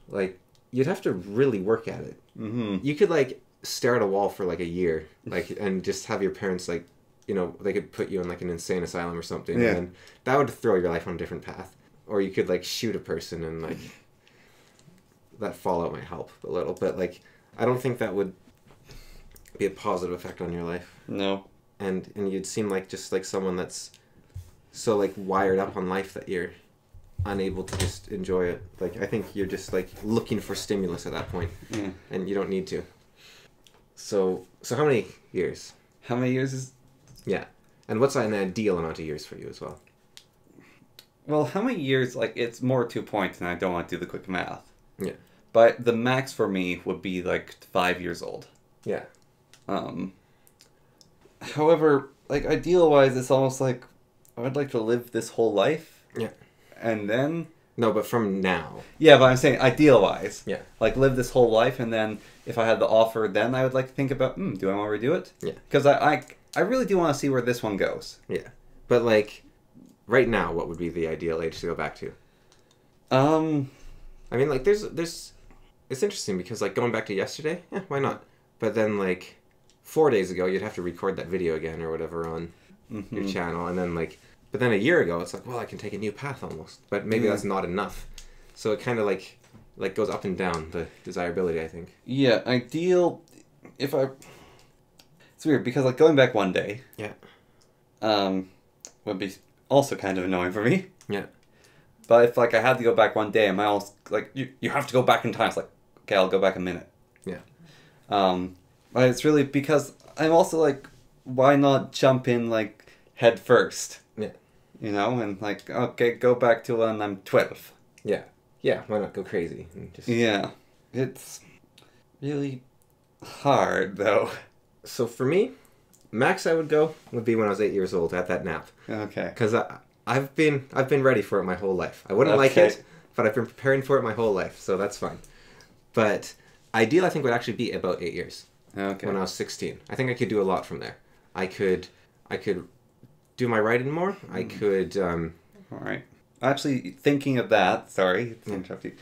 Like, you'd have to really work at it. Mm-hmm. You could, like, stare at a wall for, like, a year, like, and just have your parents, like, you know, they could put you in, like, an insane asylum or something, and then that would throw your life on a different path. Or you could, like, shoot a person and, like, that fallout might help a little, but, like, I don't think that would be a positive effect on your life. No. And you'd seem like just, like, someone that's so, like, wired up on life that you're unable to just enjoy it. Like, I think you're just, like, looking for stimulus at that point, and you don't need to. So how many years? How many years is... Yeah. And what's an ideal amount of years for you as well? Well, how many years, like, it's more 2 points, and I don't want to do the quick math. Yeah. But the max for me would be, like, 5 years old. Yeah. However, like, ideal-wise, it's almost like, I would like to live this whole life. Yeah. And then... No, but from now. Yeah, but I'm saying ideal-wise. Yeah. Like, live this whole life, and then if I had the offer, then I would like to think about, do I want to redo it? Yeah. Because I really do want to see where this one goes. Yeah. But, like, right now, what would be the ideal age to go back to? I mean, like, there's... It's interesting because, like, going back to yesterday, yeah, why not? But then, like, 4 days ago, you'd have to record that video again or whatever on your channel, and then, like... But then a year ago, it's like, well, I can take a new path almost. But maybe that's not enough. So it kind of, like goes up and down, the desirability, I think. Yeah, ideal... If I... It's weird, because, like, going back one day... Yeah. Would be also kind of annoying for me. Yeah. But if, like, I had to go back one day, am I also... Like, you have to go back in time. It's like, okay, I'll go back a minute. Yeah. But it's really because I'm also, like, why not jump in, like, head first? Yeah. You know, and, like, okay, go back to when I'm 12. Yeah. Yeah, why not go crazy? And just... Yeah. It's really hard, though. So for me, max I would go would be when I was 8 years old at that nap. Okay. Because I've been ready for it my whole life. I wouldn't like it, but I've been preparing for it my whole life, so that's fine. But ideal, I think, would actually be about 8 years. Okay. When I was 16. I think I could do a lot from there. I could do my writing more. I could... All right. Actually, thinking of that, sorry to interrupt you,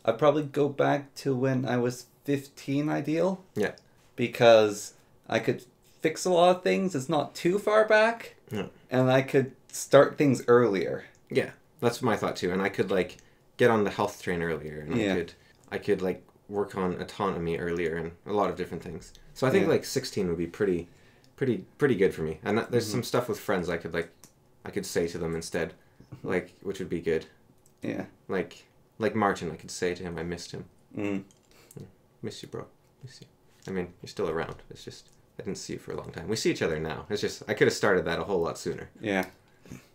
I'd probably go back to when I was 15 ideal. Yeah. Because I could fix a lot of things. It's not too far back. Yeah. And I could start things earlier. Yeah. That's my thought too. And I could, like, get on the health train earlier. And I could like, work on autonomy earlier and a lot of different things. So I think like 16 would be pretty good for me. And there's some stuff with friends I could say to them instead, like, which would be good. Yeah. Like Martin, I could say to him, I missed him. Mm. Yeah. Miss you, bro. Miss you. I mean, you're still around. It's just I didn't see you for a long time. We see each other now. It's just I could have started that a whole lot sooner. Yeah.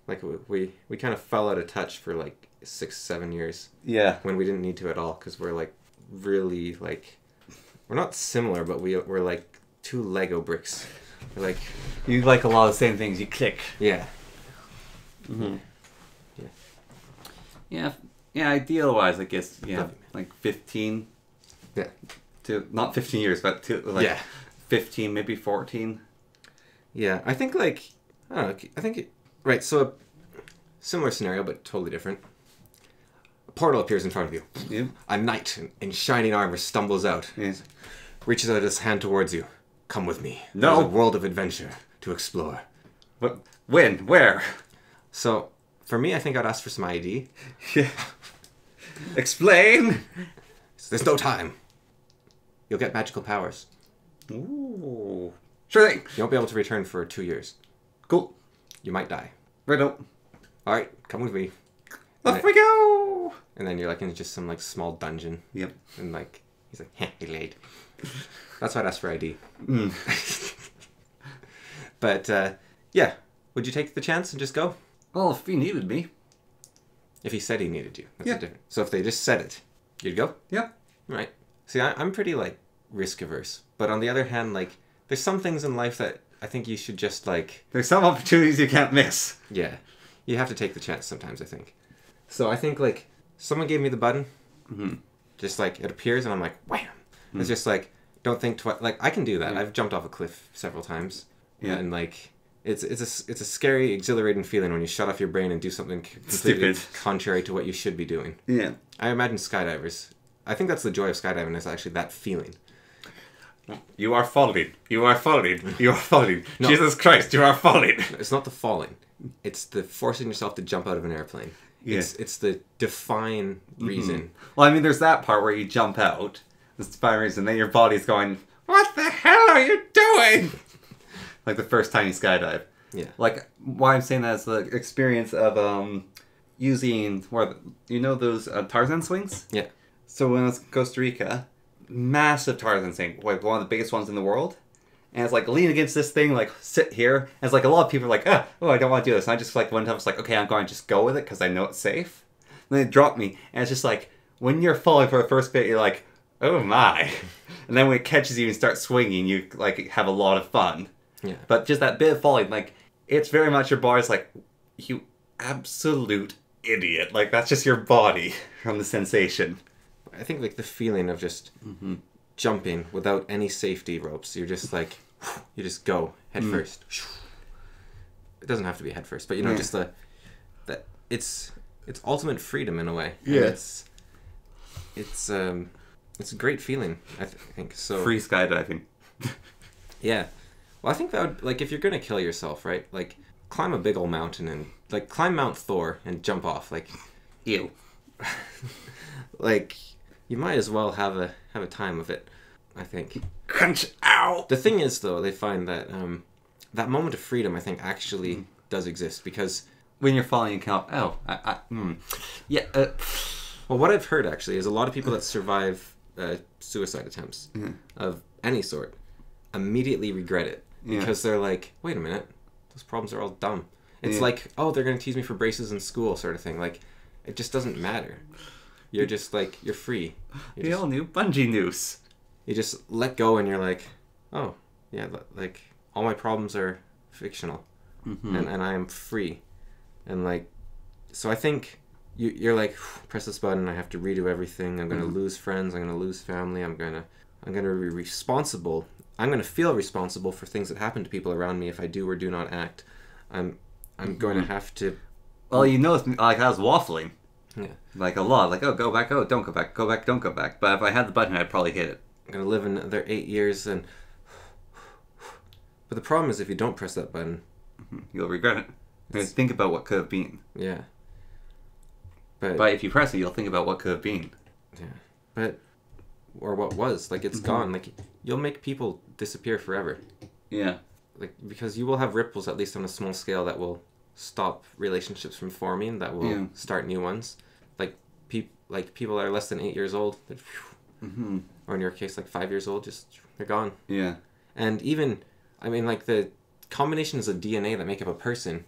Like we kind of fell out of touch for like 6-7 years. Yeah. When we didn't need to at all, because we're like really like we're not similar, but we're like two Lego bricks. We're like You like a lot of the same things. You click. yeah. Mm-hmm. Yeah. Yeah. Yeah. Ideal-wise, I guess. Yeah. Love you, man. Like 15. Yeah. To not 15 years, but to like 15, maybe 14. Yeah, I think like I don't know. I think right. So a similar scenario, but totally different. A portal appears in front of you. Yeah. A knight in shining armor stumbles out. Yes. Reaches out his hand towards you. Come with me. No. There's a world of adventure to explore. What? When? Where? So for me, I think I'd ask for some ID. Yeah. Explain. There's no time. You'll get magical powers. Ooh. Sure thing. You won't be able to return for 2 years. Cool. You might die. Right up. All right, come with me. Off we go. And then you're like in just some like small dungeon. Yep. And like he's like, heh, he laid. That's why I'd ask for ID. Mm. But yeah, would you take the chance and just go? Well, if he needed me. If he said he needed you, that's Yeah. different. So if they just said it, you'd go. Yeah. Right. See, I'm pretty like risk averse, but on the other hand, like there's some things in life that I think you should just like. There's some opportunities you can't miss. Yeah, you have to take the chance sometimes. I think. So I think like someone gave me the button, just like it appears and I'm like wham. It's just like don't think twice. Like I can do that. I've jumped off a cliff several times. Yeah. And like it's a scary, exhilarating feeling when you shut off your brain and do something completely Stupid. contrary to what you should be doing. Yeah. I imagine skydivers. I think that's the joy of skydiving is actually that feeling. You are falling. You are falling. You are falling. No. Jesus Christ, you are falling. It's not the falling. It's the forcing yourself to jump out of an airplane. Yeah. It's the define reason. Well, I mean, there's that part where you jump out. That's the fine reason. Then your body's going, what the hell are you doing? Like the first time you skydive. Yeah. Like, why I'm saying that is the experience of using, those Tarzan swings? Yeah. So when I was in Costa Rica, massive Tarzan swing, like one of the biggest ones in the world. And it's like lean against this thing, like sit here. And it's like a lot of people are like, oh, I don't want to do this. And I just like one time was like, okay, I'm going to just go with it because I know it's safe. And then it dropped me, and it's just like when you're falling for the first bit, you're like, oh my. And then when it catches you and starts swinging, you like have a lot of fun. Yeah. But just that bit of falling, like it's very much your body's like, you absolute idiot. Like that's just your body from the sensation. I think like the feeling of just jumping without any safety ropes. You're just like, you just go head first. It doesn't have to be head first, but just that it's ultimate freedom in a way. Yeah. And it's a great feeling. I think so. Free skydiving. Yeah. Well, I think that would like if you're gonna kill yourself, right? Like climb a big old mountain and like climb Mount Thor and jump off. Like, Ew. like you might as well have a time of it. I think. Crunch out. The thing is, though, they find that that moment of freedom, I think, actually does exist because When you're falling, you count. Oh, yeah. well, what I've heard actually is a lot of people that survive suicide attempts of any sort immediately regret it because they're like, wait a minute, those problems are all dumb. It's like, oh, they're going to tease me for braces in school sort of thing. Like, it just doesn't matter. You're just like, you're free. The all new bungee noose. You just let go and you're like, oh, yeah, like, all my problems are fictional. And I am free. And like, so I think you're like, press this button, I have to redo everything. I'm going to lose friends. I'm going to lose family. I'm going to be responsible. I'm going to feel responsible for things that happen to people around me if I do or do not act. I'm going to have to. Well, like I was waffling. Yeah. Like a lot. Like, oh, go back. Oh, don't go back. Go back. Don't go back. But if I had the button, I'd probably hit it. I'm going to live another 8 years and. But the problem is if you don't press that button, you'll regret it. You'll think about what could have been. Yeah. But if you press it, you'll think about what could have been. Yeah. But or what was. Like, it's gone. Like, you'll make people disappear forever. Yeah. Like, because you will have ripples, at least on a small scale, that will stop relationships from forming, that will start new ones. Like, people that are less than 8 years old, or in your case, like 5 years old, just, they're gone. Yeah. And even, I mean, like, the combinations of DNA that make up a person,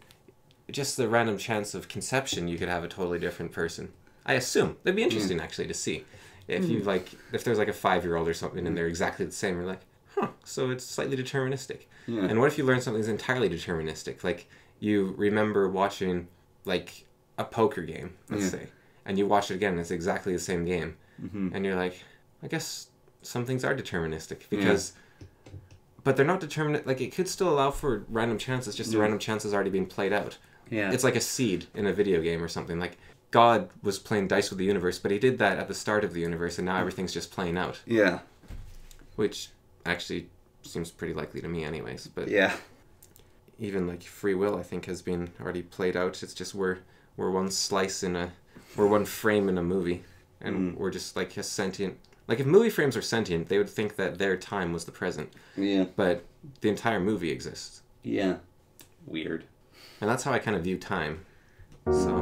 just the random chance of conception, you could have a totally different person. I assume. That'd be interesting, actually, to see. If you, like, if there's, like, a 5-year-old or something, and they're exactly the same, you're like, huh, so it's slightly deterministic. Yeah. And what if you learn something that's entirely deterministic? Like, you remember watching, like, a poker game, let's say, and you watch it again, and it's exactly the same game. And you're like, I guess some things are deterministic, because... But they're not determinate. Like, it could still allow for random chances, just the random chances already being played out. Yeah. It's like a seed in a video game or something. Like, God was playing dice with the universe, but he did that at the start of the universe, and now everything's just playing out. Yeah. Which actually seems pretty likely to me anyways. But yeah. Even, like, free will, I think, has been already played out. It's just we're one slice we're one frame in a movie. And we're just, like, a sentient... Like, if movie frames are sentient, they would think that their time was the present. Yeah. But the entire movie exists. Yeah. Weird. And that's how I kind of view time. So...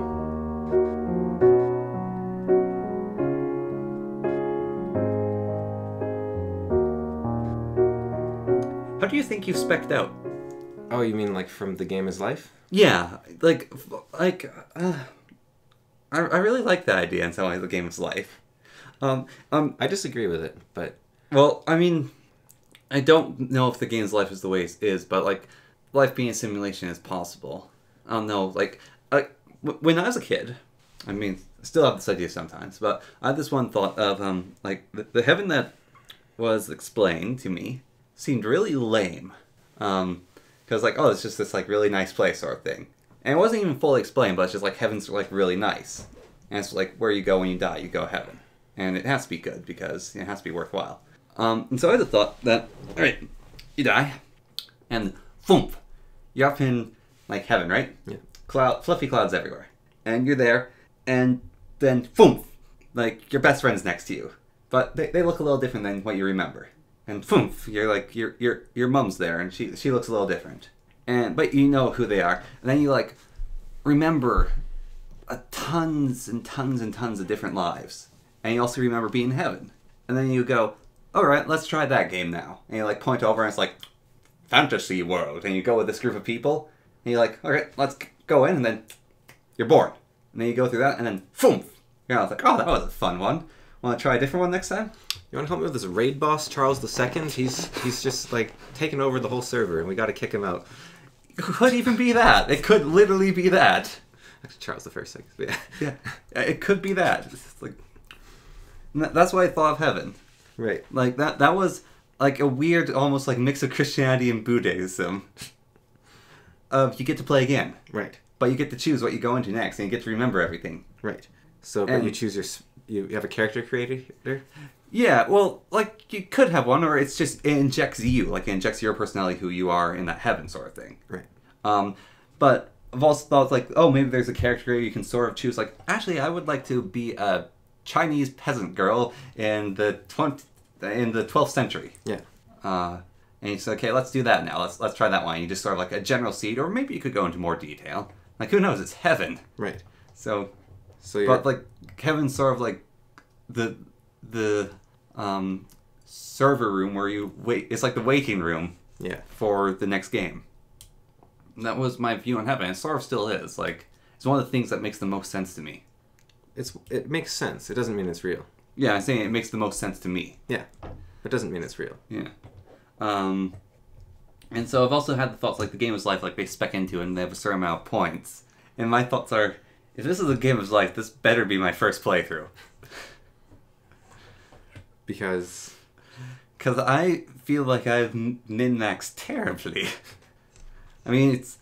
How do you think you've spec'd out? Oh, you mean, like, from The Game is Life? Yeah. I really like that idea in some ways, The Game is Life. I disagree with it, but... Well, I mean, I don't know if The Game's Life is the way it is, but, like, life being a simulation is possible. I don't know, like, when I was a kid, I mean, I still have this idea sometimes, but I had this one thought of, like, the heaven that was explained to me seemed really lame. Because, like, oh, it's just this, like, really nice place sort of thing. And it wasn't even fully explained, but it's just, like, heaven's, like, really nice. And it's, like, where you go when you die, you go heaven. And it has to be good, because it has to be worthwhile. And so I had thought that, alright, you die, and thump, you're up in, like, heaven, right? Yeah. Fluffy clouds everywhere. And you're there, and then thump, like, your best friend's next to you. But they look a little different than what you remember. And thump, you're like, your mom's there, and she looks a little different. But you know who they are. And then you, like, remember tons and tons and tons of different lives. And you also remember being in heaven. And then you go, alright, let's try that game now. And you, like, point over and it's like, fantasy world. And you go with this group of people. And you're like, alright, let's go in. And then you're born. And then you go through that and then, boom. You're like, oh, that was a fun one. Want to try a different one next time? You want to help me with this raid boss, Charles II? He's just, like, taking over the whole server, and we got to kick him out. It could even be that. It could literally be that. Actually, Charles I. Yeah. Yeah. It could be that. It's like... That's why I thought of heaven. Right. Like, that was, like, a weird, almost, like, mix of Christianity and Buddhism. You get to play again. Right. But you get to choose what you go into next, and you get to remember everything. Right. So, but you choose you have a character creator? Yeah, well, like, you could have one, or it's just, it injects you. Like, it injects your personality, who you are in that heaven sort of thing. Right. But I've also thought, like, oh, maybe there's a character creator you can sort of choose. Like, actually, I would like to be a Chinese peasant girl in the 12th century. Yeah. And you say, okay, let's do that now. Let's try that one. You just sort of like a general seed, or maybe you could go into more detail. Like, who knows? It's heaven. Right. So you're... But, like, heaven's sort of like the server room where you wait. It's like the waiting room. Yeah. For the next game. And that was my view on heaven. It sort of still is. Like, it's one of the things that makes the most sense to me. It makes sense. It doesn't mean it's real. Yeah, I'm saying it makes the most sense to me. Yeah. It doesn't mean it's real. Yeah. And so I've also had the thoughts, like, the game is life, like, they spec into it and they have a certain amount of points. And my thoughts are, if this is a game of life, this better be my first playthrough. Because I feel like I've min-maxed terribly. I mean, it's...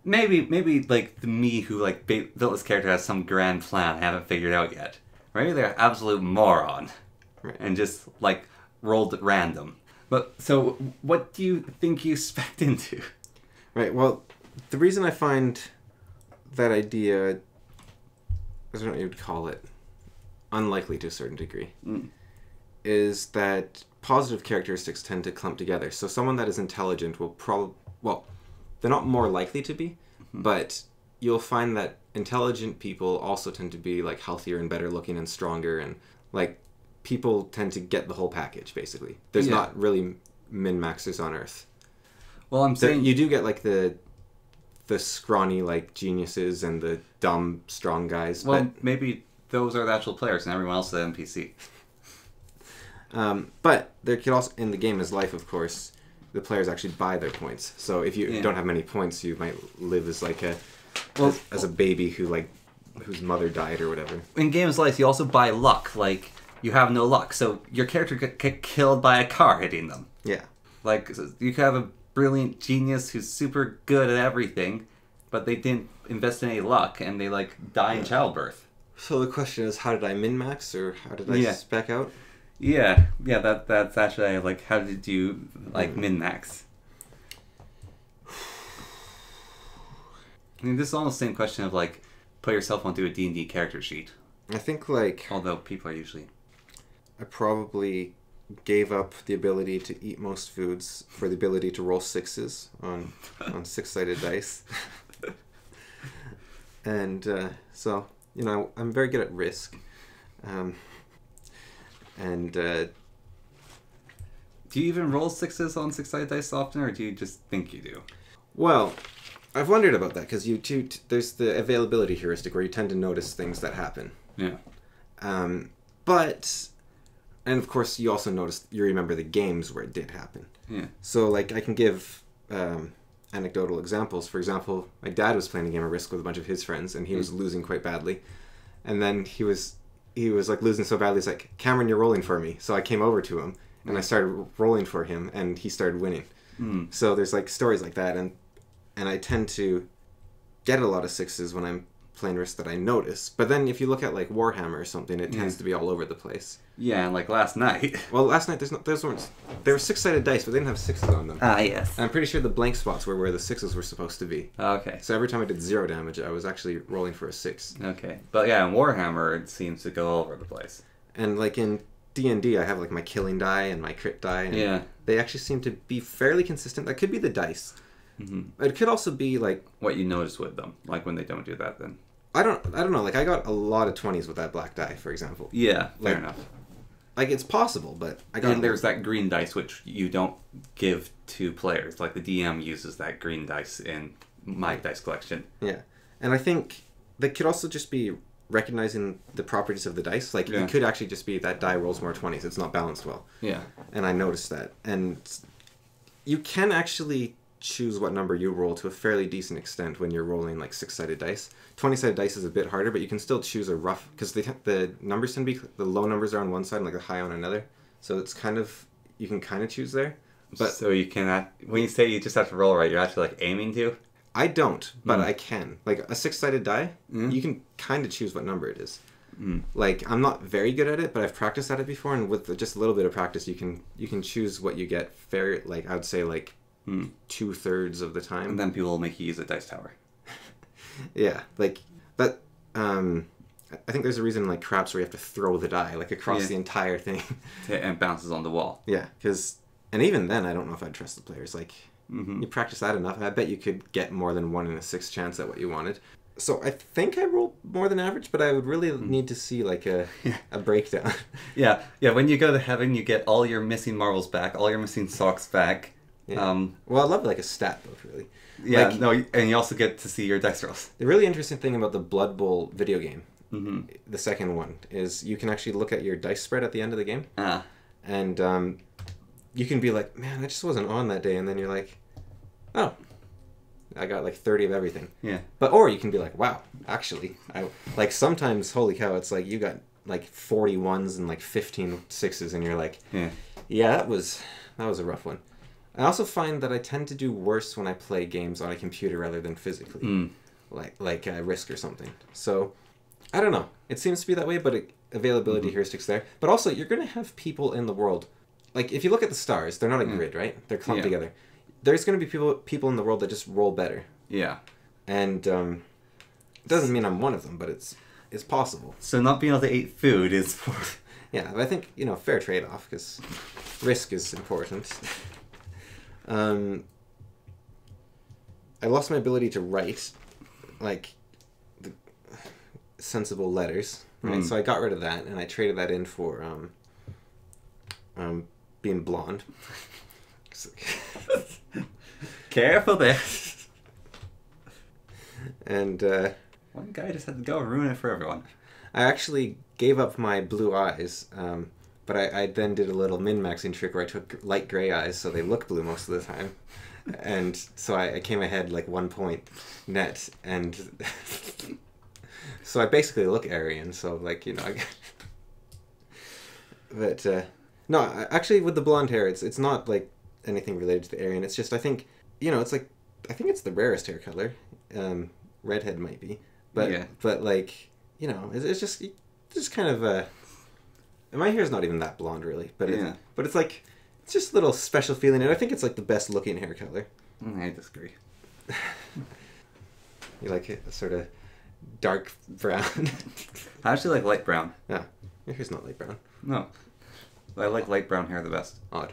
Maybe like, the me who, like, built this character has some grand plan I haven't figured out yet. Or maybe they're an absolute moron. Right. And just, like, rolled at random. But, so, what do you think you spec'd into? Right, well, the reason I find that idea, I don't know what you would call it, unlikely to a certain degree, is that positive characteristics tend to clump together. So someone that is intelligent will probably, well, they're not more likely to be, but you'll find that intelligent people also tend to be like healthier and better looking and stronger, and like people tend to get the whole package basically. There's not really min-maxers on Earth. Well, I'm saying you do get like the scrawny like geniuses and the dumb strong guys. Well, but maybe those are the actual players and everyone else is the NPC. But there could also, in the game as life, of course, the players actually buy their points. So if you don't have many points, you might live as like as a baby whose mother died or whatever. In games life, you also buy luck. Like, you have no luck, so your character could get killed by a car hitting them. Yeah. Like, you could have a brilliant genius who's super good at everything, but they didn't invest in any luck, and they, like, die in childbirth. So the question is, how did I min-max, or how did I spec out? Yeah, that's actually, like, how did you, like, min-max? I mean, this is almost the same question of, like, put yourself onto a D&D character sheet. I think, like... Although people are usually... I probably gave up the ability to eat most foods for the ability to roll sixes on six-sided dice. And so, you know, I'm very good at risk. Do you even roll sixes on six-sided dice often, or do you just think you do? Well, I've wondered about that, because there's the availability heuristic where you tend to notice things that happen. Yeah. And of course, you also you remember the games where it did happen. Yeah. So, like, I can give anecdotal examples. For example, my dad was playing a game of Risk with a bunch of his friends, and he was losing quite badly. And then he was like losing so badly, he's like, "Cameron, you're rolling for me." So I came over to him, and I started rolling for him, and he started winning. So there's like stories like that, and I tend to get a lot of sixes when I'm playing Risk that I notice. But then if you look at like Warhammer or something, it tends to be all over the place. Yeah, and like last night. Well, last night there were six-sided dice, but they didn't have sixes on them. Ah, yes. And I'm pretty sure the blank spots were where the sixes were supposed to be. Okay. So every time I did 0 damage, I was actually rolling for a 6. Okay. But yeah, in Warhammer, it seems to go all over the place. And like in D&D, I have like my killing die and my crit die. And they actually seem to be fairly consistent. That could be the dice. Mm-hmm. It could also be like... what you notice with them, like when they don't do that then. I don't know. Like, I got a lot of 20s with that black die, for example. Yeah, fair enough. Like, it's possible, but I got... And there's that green dice, which you don't give to players. Like, the DM uses that green dice in my dice collection. Yeah. And I think that could also just be recognizing the properties of the dice. Like, it could actually just be that die rolls more 20s. It's not balanced well. Yeah. And I noticed that. And you can actually choose what number you roll to a fairly decent extent when you're rolling, like, 6-sided dice. 20-sided dice is a bit harder, but you can still choose a rough... because the numbers tend to be... the low numbers are on one side and, like, the high on another. So it's kind of... you can kind of choose there. But so you cannot... when you say you just have to roll right, you're actually, like, aiming to? I don't, but I can. Like, a 6-sided die, you can kind of choose what number it is. Like, I'm not very good at it, but I've practiced at it before, and with just a little bit of practice, you can choose what you get fair... like, I would say, like, 2/3 of the time. And then people will make you use a dice tower. Yeah, like, that... I think there's a reason, like, craps where you have to throw the die, like, across the entire thing. And it bounces on the wall. Yeah, because... and even then, I don't know if I'd trust the players. Like, you practice that enough, and I bet you could get more than 1 in a 6 chance at what you wanted. So I think I roll more than average, but I would really need to see, like, a breakdown. Yeah, when you go to heaven, you get all your missing marbles back, all your missing socks back. Yeah. Well, I'd love, like, a stat book, really. Yeah, like, no, and you also get to see your dice rolls. The really interesting thing about the Blood Bowl video game, the second one, is you can actually look at your dice spread at the end of the game. And you can be like, man, I just wasn't on that day. And then you're like, oh, I got like 30 of everything. Yeah. Or you can be like, wow, actually, like sometimes, holy cow, it's like you got like 40 ones and like 15 sixes, and you're like, yeah, that was a rough one. I also find that I tend to do worse when I play games on a computer rather than physically, like Risk or something. So, I don't know. It seems to be that way, but availability heuristics there. But also, you're going to have people in the world. Like, if you look at the stars, they're not a grid, right? They're clumped together. There's going to be people in the world that just roll better. Yeah. And it doesn't mean I'm one of them, but it's possible. So not being able to eat food is... Yeah, but I think, fair trade-off, because risk is important. I lost my ability to write, like, the sensible letters, right? So I got rid of that, and I traded that in for being blonde. Careful there. And one guy just had to go and ruin it for everyone. I actually gave up my blue eyes, but I then did a little min-maxing trick where I took light gray eyes so they look blue most of the time. And so I came ahead like 1 point net, and so I basically look Aryan, so like, but no, actually with the blonde hair, it's not like anything related to the Aryan. It's just, I think, it's like, I think it's the rarest hair color. Redhead might be, but yeah. But like, it's just kind of and my hair's not even that blonde really, but yeah. It's like, it's just a little special feeling, and I think it's like the best looking hair color. I disagree. You like it sort of dark brown? I actually like light brown. Yeah, your hair's not light brown. No, I like light brown hair the best. Odd.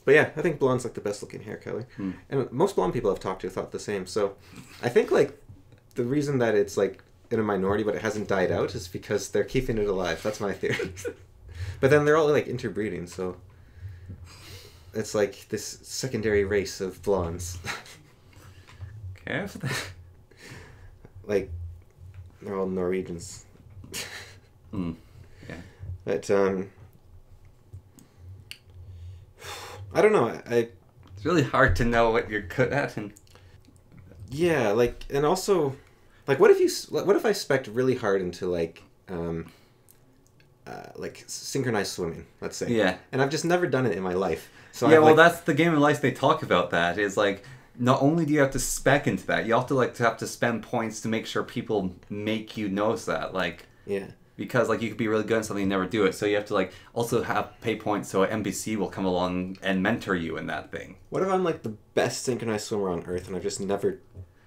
But yeah, I think blonde's like the best looking hair color. And most blonde people I've talked to thought the same. So I think like the reason that it's like in a minority but it hasn't died out is because they're keeping it alive. That's my theory. But then they're all like interbreeding, so it's like this secondary race of blondes. Careful. Like, they're all Norwegians. Yeah. But I don't know. It's really hard to know what you're good at, and yeah, like, and also, like, what if I spec'd really hard into like synchronized swimming, let's say. Yeah. And I've just never done it in my life. So yeah, well, that's the game of life. They talk about that. Is like, not only do you have to spec into that, you have to spend points to make sure people make you notice that. Like, yeah. Because like you could be really good at something and never do it, so you have to like also pay points so an NPC will come along and mentor you in that thing. What if I'm like the best synchronized swimmer on Earth and I've just never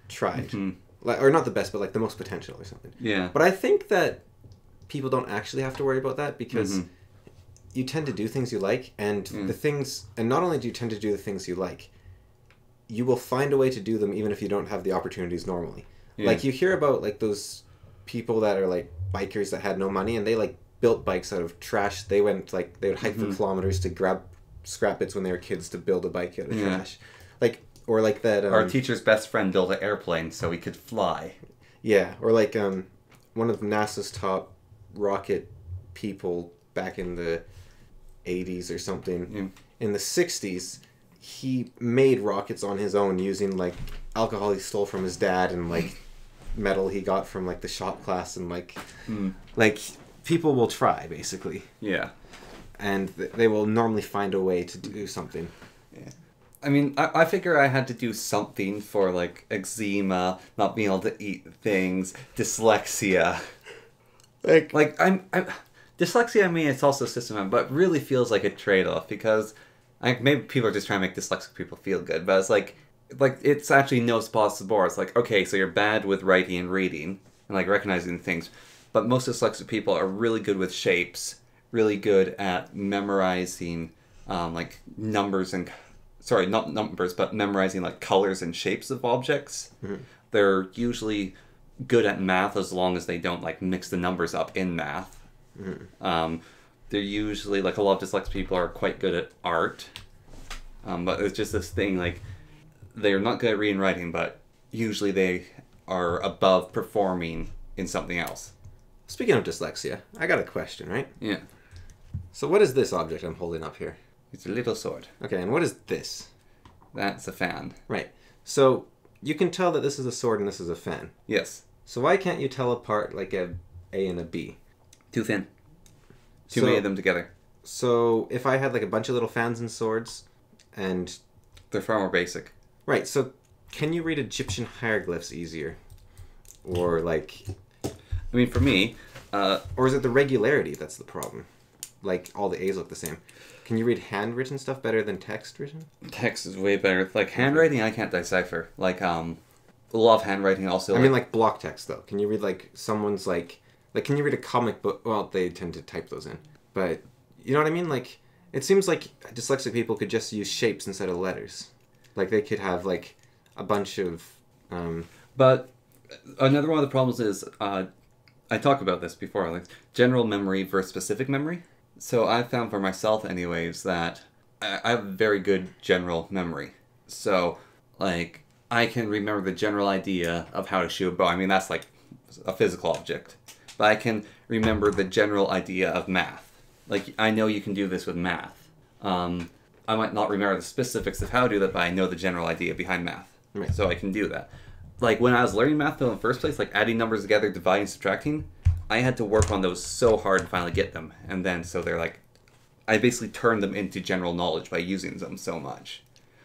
tried? Mm-hmm. Like, or not the best, but like the most potential or something. Yeah. But I think that people don't actually have to worry about that because you tend to do things you like, and the things, and not only do you tend to do the things you like, you will find a way to do them even if you don't have the opportunities normally. Yeah. Like, you hear about like those people that are like bikers that had no money and they like built bikes out of trash. They went like, they would hike for kilometers to grab scrap bits when they were kids to build a bike out of trash. Like, or like that our teacher's best friend built an airplane so he could fly. Yeah, or like one of NASA's top rocket people back in the 80s or something. In the 60s, he made rockets on his own using like alcohol he stole from his dad and like metal he got from like the shop class, and like like people will try basically. Yeah. And they will normally find a way to do something. Yeah. I mean, I figure I had to do something for like eczema, not being able to eat things, dyslexia. Like I'm dyslexia. I mean, it's also system, but it really feels like a trade-off because maybe people are just trying to make dyslexic people feel good, but it's like it's actually no spots to bore. It's like, okay, so you're bad with writing and reading and like recognizing things, but most dyslexic people are really good with shapes, really good at memorizing like numbers and not numbers, but memorizing like colors and shapes of objects. They're usually good at math as long as they don't like mix the numbers up in math. They're usually like, a lot of dyslexic people are quite good at art, but it's just this thing like they're not good at reading and writing, but usually they are above performing in something else. Speaking of dyslexia, I got a question, right? Yeah. So what is this object I'm holding up here? It's a little sword. Okay, and what is this? That's a fan. Right. So you can tell that this is a sword and this is a fan. Yes. So why can't you tell apart like a A and a B? Too thin. Too many of them together. So if I had like a bunch of little fans and swords, and they're far more basic. Right. So can you read Egyptian hieroglyphs easier? Or like, I mean, for me, or is it the regularity that's the problem? Like all the A's look the same. Can you read handwritten stuff better than text written? Text is way better. Like handwriting, I can't decipher. Like a lot of handwriting also. I mean, like block text though. Can you read like someone's like Like, can you read a comic book? Well, they tend to type those in. But, you know what I mean? Like, it seems like dyslexic people could just use shapes instead of letters. Like, they could have, like, a bunch of... But another one of the problems is, I talked about this before, like, general memory versus specific memory. So I found for myself, anyways, that I have very good general memory. So, like, I can remember the general idea of how to shoot a bow. I mean, that's, like, a physical object. But I can remember the general idea of math. Like, I know you can do this with math. I might not remember the specifics of how to do that, but I know the general idea behind math. Right. So I can do that. Like, when I was learning math, though, in the first place, like, adding numbers together, dividing, subtracting, I had to work on those so hard to finally get them. And then, so they're, like, I basically turned them into general knowledge by using them so much.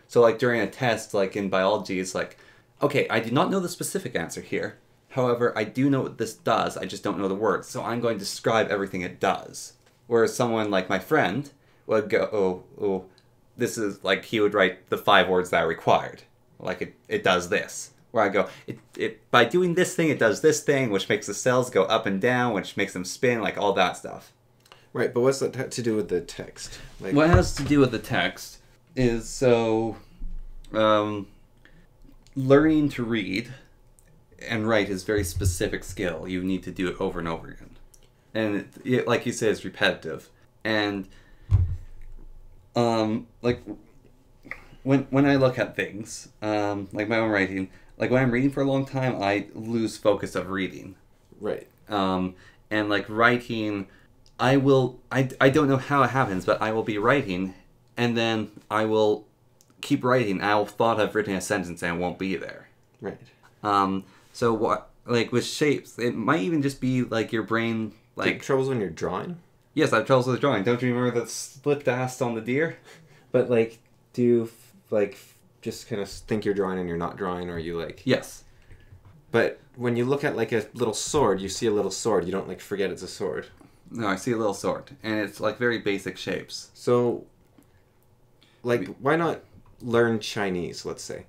So, like, during a test, like, in biology, it's like, okay, I do not know the specific answer here. However, I do know what this does, I just don't know the words. So I'm going to describe everything it does. Whereas someone like my friend would go, oh, this is, like, he would write the 5 words that are required. Like, it does this. Where I go, by doing this thing, it does this thing, which makes the cells go up and down, which makes them spin, like, all that stuff. Right, but what's that to do with the text? Like... What has to do with the text is, so, learning to read and write is a very specific skill. You need to do it over and over again. And, like you said, it's repetitive. And, like, when I look at things, like my own writing, like when I'm reading for a long time, I lose focus of reading. Right. And, like, writing... I don't know how it happens, but I will be writing, and then I will keep writing. I'll thought I've written a sentence and it won't be there. Right. So what, like with shapes, it might even just be like your brain, like... Do you have troubles when you're drawing? Yes, I have troubles with drawing. Don't you remember the split ass on the deer? But, like, do you, like, just kind of think you're drawing and you're not drawing, or are you, like... Yes. But when you look at, like, a little sword, you see a little sword. You don't, like, forget it's a sword. No, I see a little sword, and it's, like, very basic shapes. So, like, why not learn Chinese, let's say?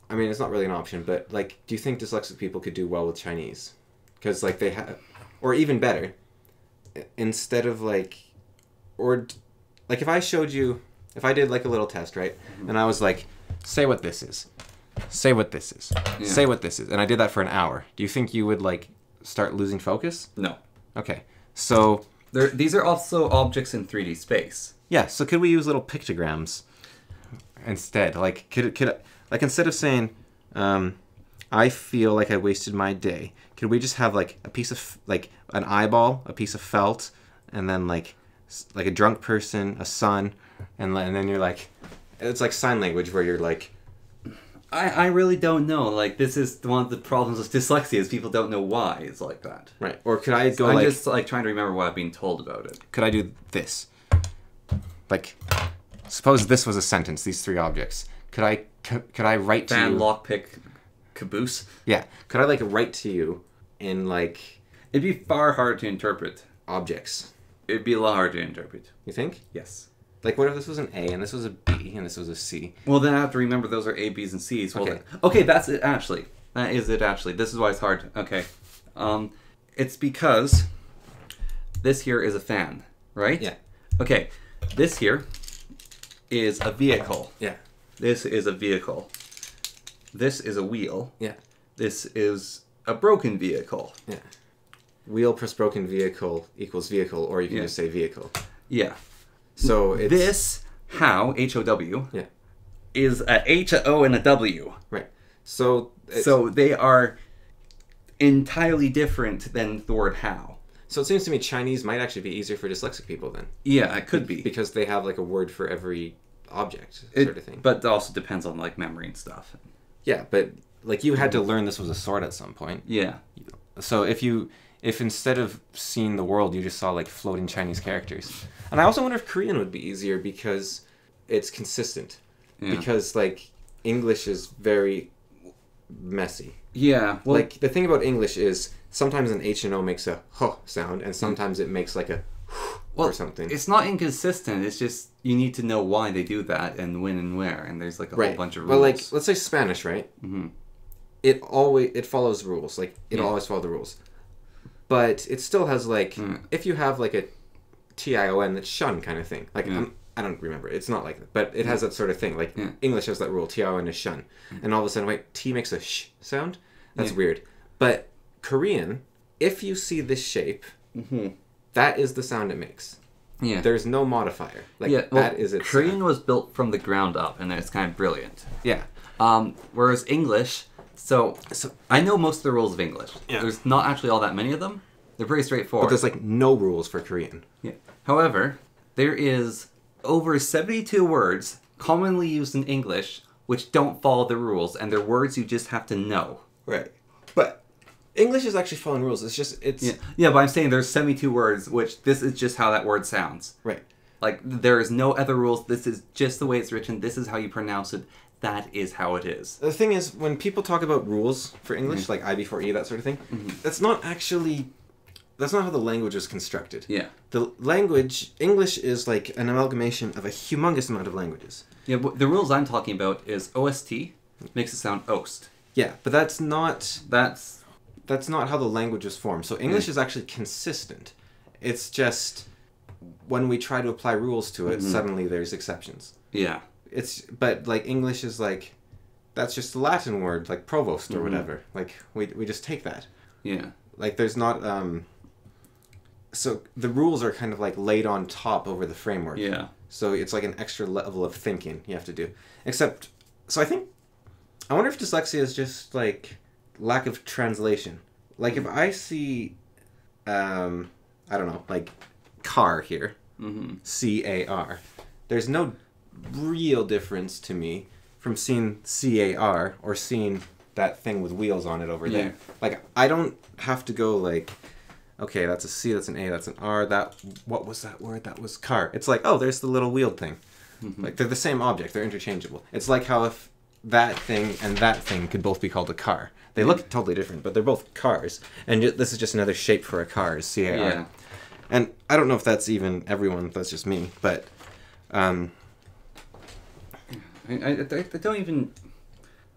I mean, it's not really an option, but, like, do you think dyslexic people could do well with Chinese? Because, like, they have... Or even better, instead of, like... Or, like, if I showed you... If I did, like, a little test, right? Mm-hmm. And I was like, say what this is. Say what this is. Yeah. Say what this is. And I did that for an hour. Do you think you would, like, start losing focus? No. Okay. So... These are also objects in 3D space. Yeah, so could we use little pictograms instead? Like, could like, instead of saying, I feel like I wasted my day, could we just have, like, a piece of, like, an eyeball, a piece of felt, and then, like a drunk person, a sun, and then you're, like, it's like sign language where you're, like... I really don't know. Like, this is one of the problems with dyslexia, is people don't know why it's like that. Right. Or could I go, I'm just, like, trying to remember what I've been told about it. Could I do this? Like, suppose this was a sentence, these 3 objects. Could I write to you... Fan, lockpick, caboose? Yeah. Could I, like, write to you in, like... It'd be far harder to interpret. Objects. It'd be a lot harder to interpret. You think? Yes. Like, what if this was an A, and this was a B, and this was a C? Well, then I have to remember those are A, B's, and C's. Well, okay. Okay, that's it, actually. That is it, actually. This is why it's hard. Okay. It's because this here is a fan, right? Yeah. Okay. This here is a vehicle. Yeah. This is a vehicle. This is a wheel. Yeah. This is a broken vehicle. Yeah. Wheel plus broken vehicle equals vehicle, or you can just say vehicle. Yeah. So it's... This, how, H-O-W, yeah, is a H, a O, and a W. Right. So they are entirely different than the word how. So it seems to me Chinese might actually be easier for dyslexic people then. Yeah, it could be. Because they have, like, a word for every object, sort of thing. But it also depends on, like, memory and stuff. Yeah, but, like, you had to learn this was a sword at some point. Yeah. So if instead of seeing the world, you just saw, like, floating Chinese characters. And I also wonder if Korean would be easier because it's consistent. Yeah. Because, like, English is very messy. Yeah. Well, like, the thing about English is sometimes an H and O makes a huh sound, and sometimes it makes, like, a or something. It's not inconsistent. It's just you need to know why they do that and when and where, and there's, like, a whole bunch of rules. Well, like, let's say Spanish, right? Mm-hmm. It follows rules. Like, it always follows the rules. but it still has like if you have like a tion that's shun kind of thing. Like I don't remember. It's not like that, but it has that sort of thing. Like English has that rule, tion is shun, and all of a sudden, wait, t makes a sh sound. That's weird. But Korean, if you see this shape, that is the sound it makes. Yeah. There's no modifier. Like that is its Korean sound. was built from the ground up, and it's kind of brilliant. Yeah. Whereas English, so I know most of the rules of English. Yeah. There's not actually all that many of them. They're pretty straightforward. But there's like no rules for Korean. Yeah. However, there is over 72 words commonly used in English which don't follow the rules, and they're words you just have to know. Right. But English is actually following rules. It's just Yeah, but I'm saying there's 72 words which this is just how that word sounds. Right. Like there is no other rules. This is just the way it's written. This is how you pronounce it. That is how it is. The thing is, when people talk about rules for English, like I before E, that sort of thing, that's not how the language is constructed. Yeah. The language, English is like an amalgamation of a humongous amount of languages. Yeah, but the rules I'm talking about is OST makes it sound ost. Yeah, but that's not That's how the language is formed. So English is actually consistent. It's just when we try to apply rules to it, suddenly there's exceptions. yeah. But like English is like, that's just a Latin word, like provost or whatever. Like we just take that. Yeah. Like there's not so the rules are kind of like laid on top over the framework. Yeah. So it's like an extra level of thinking you have to do. Except, so I wonder if dyslexia is just like lack of translation. Like if I see, I don't know, like car here, C-A-R, there's no real difference to me from seeing C-A-R or seeing that thing with wheels on it over there. Like I don't have to go like, okay, that's a C, that's an A, that's an R, what was that word? That was car. It's like, oh, there's the little wheeled thing. Like, they're the same object. They're interchangeable. It's like how if that thing and that thing could both be called a car. They look totally different, but they're both cars. And this is just another shape for a car, is C-A-R. Yeah. And I don't know if that's even everyone, that's just me, but... I don't even...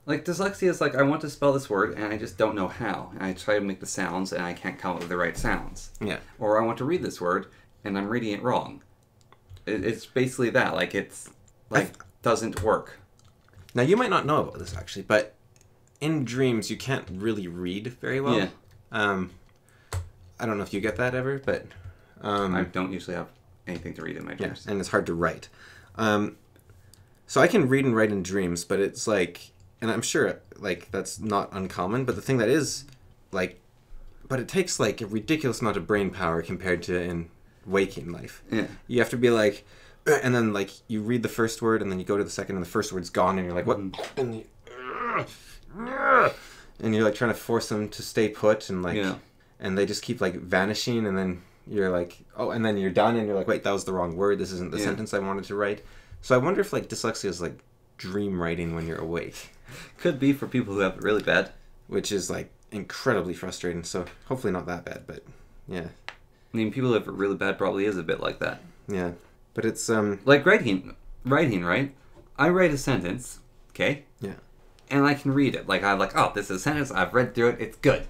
Like, dyslexia is like, I want to spell this word, and I just don't know how. And I try to make the sounds, and I can't come up with the right sounds. Yeah. Or I want to read this word, and I'm reading it wrong. It's basically that. Like, it's... Like, doesn't work. Now, you might not know about this, actually, but in dreams, you can't really read very well. Yeah. I don't know if you get that ever, but... I don't usually have anything to read in my dreams. Yeah, and it's hard to write. So I can read and write in dreams, but it's like... And I'm sure, like, that's not uncommon, but the thing that is, like... But it takes, like, a ridiculous amount of brain power compared to in waking life. Yeah. You have to be like... And then, like, you read the first word, and then you go to the second, and the first word's gone, and you're like, what? And you're, like, trying to force them to stay put, and, like... Yeah. And they just keep, like, vanishing, and then you're like... Oh, and then you're done, and you're like, wait, that was the wrong word. This isn't the sentence I wanted to write. So I wonder if, like, dyslexia is, like, dream writing when you're awake. Could be for people who have it really bad. Which is, like, incredibly frustrating. So hopefully not that bad, but yeah. I mean, people who have it really bad probably is a bit like that. Yeah. But it's, Like writing, right? I write a sentence, okay? Yeah. And I can read it. Like, I'm like, oh, this is a sentence, I've read through it, it's good.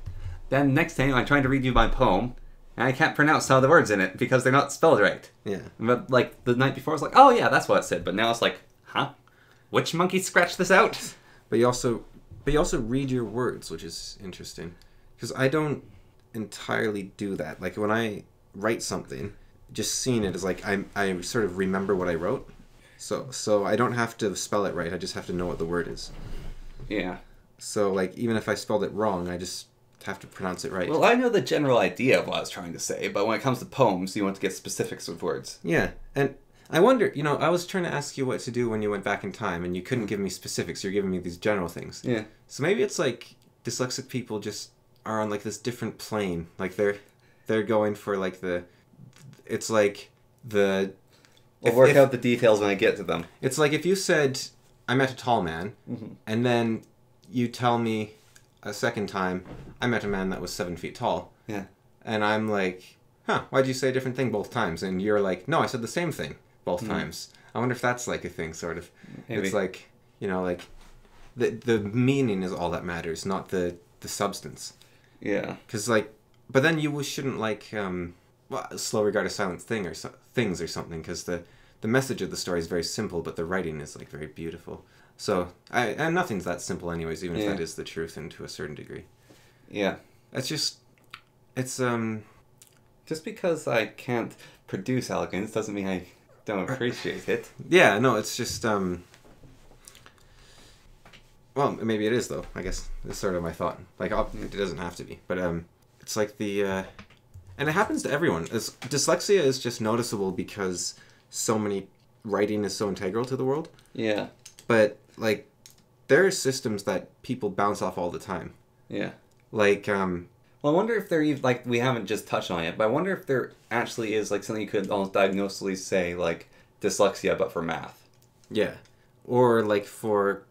Then next time I'm trying to read you my poem, and I can't pronounce some of the words in it because they're not spelled right. Yeah. But, like, the night before, I was like, oh, yeah, that's what it said. But now it's like, huh? Which monkey scratched this out? But you also read your words, which is interesting. Because I don't entirely do that. Like, when I write something, just seeing it is like, I sort of remember what I wrote. So I don't have to spell it right. I just have to know what the word is. Yeah. So, like, even if I spelled it wrong, I just have to pronounce it right. Well, I know the general idea of what I was trying to say, but when it comes to poems, you want to get specifics with words. Yeah, and I wonder, I was trying to ask you what to do when you went back in time, and you couldn't give me specifics. You're giving me these general things. Yeah. So maybe it's like dyslexic people just are on, like, this different plane. Like, they're going for, like, it's like the... We'll work out the details when I get to them. It's like if you said, I met a tall man, and then you tell me a second time, I met a man that was 7 feet tall. Yeah. And I'm like, why'd you say a different thing both times? And you're like, no, I said the same thing both times. I wonder if that's like a thing, sort of. Maybe. It's like, like, the meaning is all that matters, not the substance. Yeah. Because, like, but then you shouldn't like slow regard a silent thing or things or something, because the message of the story is very simple, but the writing is like very beautiful. So and nothing's that simple anyways, even if that is the truth, and to a certain degree. Yeah. It's just because I can't produce elegance doesn't mean I don't appreciate it. Yeah, no, it's just well, maybe it is though. I guess it's sort of my thought. Like, it doesn't have to be, but it's like the and it happens to everyone. Dyslexia is just noticeable because so many writing is so integral to the world. Yeah. But like, there are systems that people bounce off all the time. Yeah. Like well, I wonder if there even, like, we haven't just touched on it, but I wonder if there actually is like something you could almost diagnostically say like dyslexia, but for math. Yeah, or like for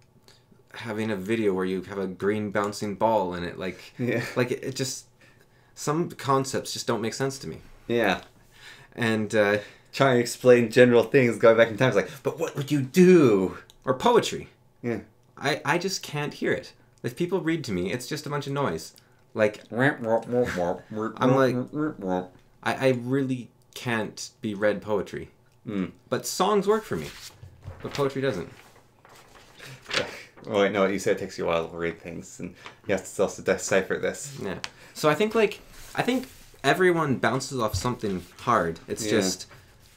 having a video where you have a green bouncing ball and it like it just, some concepts just don't make sense to me. Yeah. And trying to explain general things going back in time is like, but what would you do? Or poetry. Yeah. I just can't hear it. If people read to me, it's just a bunch of noise. Like, I'm like, I really can't be read poetry. But songs work for me. But poetry doesn't. Oh wait, no, you said it takes you a while to read things, and you have to also decipher this. Yeah. So I think everyone bounces off something hard. It's just,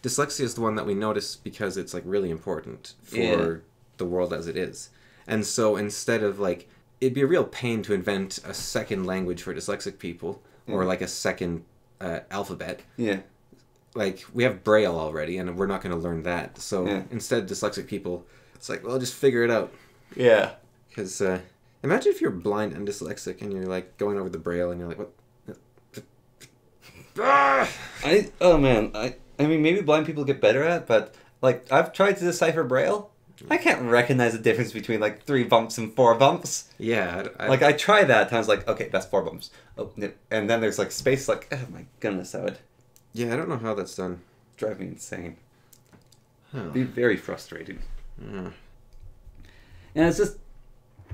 dyslexia is the one that we notice because it's like really important for the world as it is. And so instead of like, it'd be a real pain to invent a second language for dyslexic people, or like a second alphabet. Yeah. Like, we have Braille already, and we're not going to learn that. So instead, dyslexic people, it's like, well, just figure it out. Yeah. Because imagine if you're blind and dyslexic, and you're like going over the Braille, and you're like, what? Oh man, I mean, maybe blind people get better at it, but like, I've tried to decipher Braille. I can't recognize the difference between like 3 bumps and 4 bumps. Yeah. Like, I try that at times, like, okay, that's 4 bumps. Oh, and then there's like space, like, oh my goodness, I would. Yeah, I don't know how that's done. Drive me insane. It'd be very frustrating. And it's just,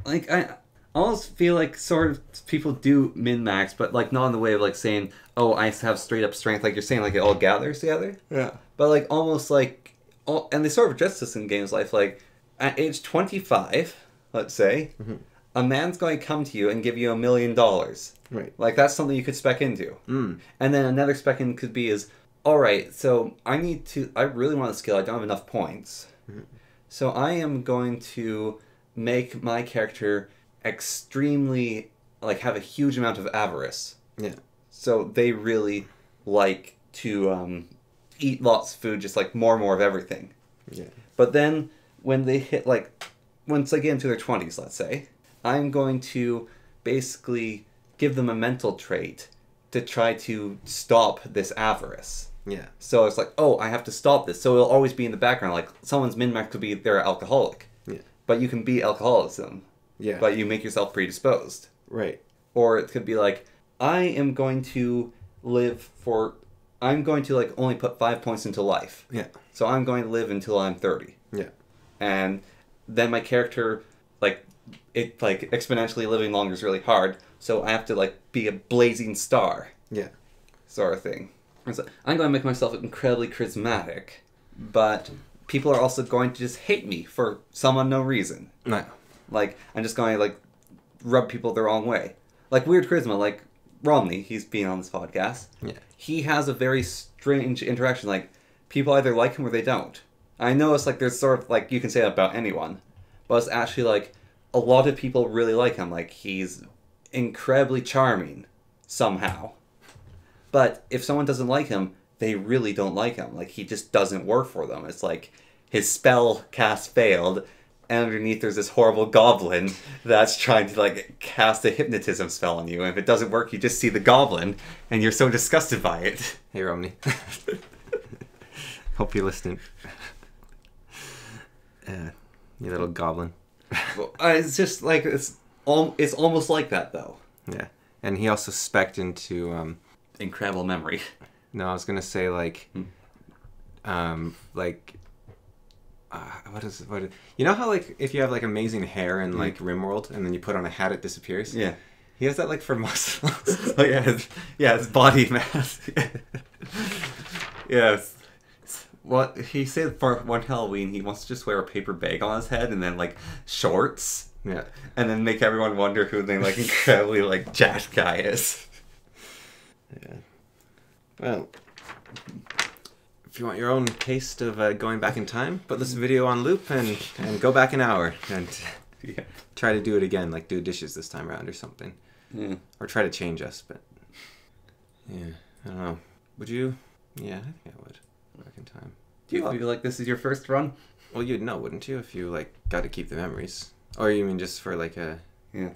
like, I almost feel like sort of people do min-max, but like not in the way of like saying, oh, I have straight up strength, like you're saying, like it all gathers together. Yeah. But like almost like, and they sort of address this in games life, like at age 25, let's say, a man's going to come to you and give you $1 million. Right. Like, that's something you could spec into. And then another spec in could be is, all right, so I really want a skill. I don't have enough points. So I am going to make my character extremely, like, have a huge amount of avarice. Yeah. So they really like to eat lots of food, just like more and more of everything. Yeah. But then when they hit, like, once they get into their 20s, let's say, I'm going to basically give them a mental trait to try to stop this avarice. Yeah. So it's like, oh, I have to stop this. So it'll always be in the background. Like, someone's min-max could be they're alcoholic. Yeah. But you can beat alcoholism. Yeah. But you make yourself predisposed. Right. Or it could be like, I'm going to like only put 5 points into life. Yeah. So I'm going to live until I'm 30. Yeah. And then my character, like, it, like, exponentially living longer is really hard. So I have to, like, be a blazing star. Yeah. Sort of thing. So I'm going to make myself incredibly charismatic, but people are also going to just hate me for some unknown reason. No. Like, I'm just going to, like, rub people the wrong way. Like, weird charisma, like Romney, he's been on this podcast. Yeah. He has a very strange interaction. Like, people either like him or they don't. I know it's like, there's sort of, like, you can say that about anyone, but it's actually, like, a lot of people really like him. Like, he's incredibly charming, somehow. But if someone doesn't like him, they really don't like him. Like, he just doesn't work for them. It's like, his spell cast failed, and underneath there's this horrible goblin that's trying to, like, cast a hypnotism spell on you. And if it doesn't work, you just see the goblin, and you're so disgusted by it. Hey, Romney. Hope you're listening. You little goblin. Well, it's just, like, it's almost like that, though. Yeah. And he also spec'd into... incredible memory. No, I was gonna say like, you know how like if you have like amazing hair in like RimWorld and then you put on a hat it disappears? Yeah. He has that like for muscles. Oh yeah, Yeah, his body mass. Yes. Well, he said for one Halloween he wants to just wear a paper bag on his head and then like shorts. Yeah. And then make everyone wonder who the like incredibly like jacked guy is. Yeah. Well, if you want your own taste of going back in time, put this video on loop and go back an hour and try to do it again, like do dishes this time around or something. Yeah. Or try to change us, but yeah, I don't know. Would you? Yeah, I think I would. Back in time. Do you feel like this is your first run? Well, you'd know, wouldn't you, if you like got to keep the memories? Or you mean just for like a? Yeah.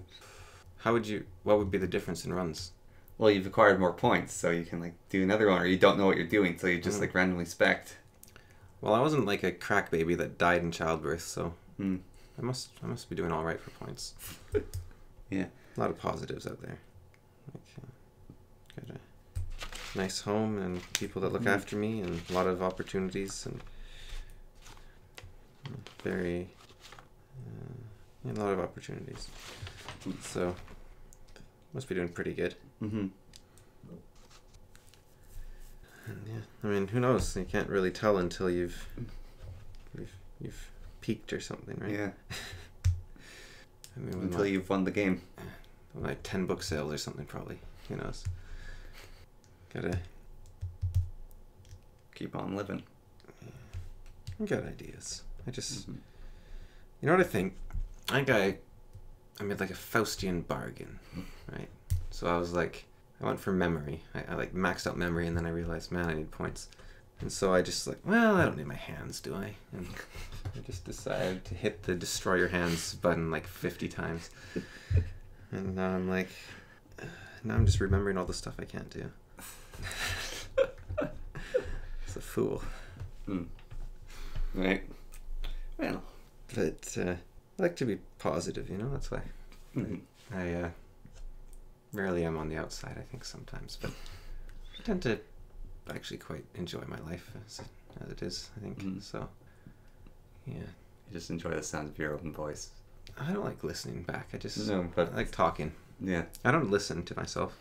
How would you? What would be the difference in runs? Well, you've acquired more points, so you can like do another one, or you don't know what you're doing, so you just like randomly spect. Well, I wasn't like a crack baby that died in childbirth, so I must be doing all right for points. Yeah, a lot of positives out there. Like, got a nice home and people that look after me, and a lot of opportunities, and a lot of opportunities. So must be doing pretty good. Mm-hmm. And yeah, I mean, who knows? You can't really tell until you've peaked or something, right? Yeah. I mean, until you've won the game. Like 10 book sales or something, probably. Who knows? Gotta keep on living. I got ideas. I just, you know what I think? I think I made like a Faustian bargain, right? So I was like, I went for memory. I like maxed out memory, and then I realized, man, I need points. And so I just like, well, I don't need my hands, do I? And I just decided to hit the destroy your hands button like 50 times. And now I'm like, now I'm just remembering all the stuff I can't do. It's a fool. Right. Well, but I like to be positive, you know. That's why I rarely am on the outside. I think sometimes, but I tend to actually quite enjoy my life as it is. I think so. Yeah. You just enjoy the sound of your own voice. I don't like listening back. But I like talking. Yeah. I don't listen to myself.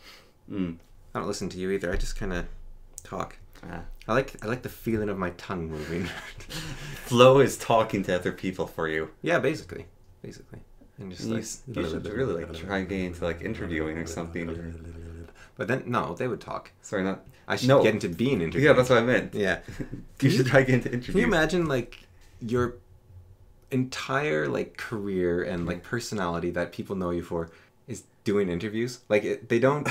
I don't listen to you either. I just kind of talk. I like the feeling of my tongue moving. Flow is talking to other people for you. Yeah, basically, and just you should really like try getting into like interviewing or something. But then no, they would talk. Sorry, not. I should get into being interviewed. Yeah, that's what I meant. Yeah, you should try getting into interviews. Can you imagine like your entire like career and like personality that people know you for is doing interviews? Like they don't.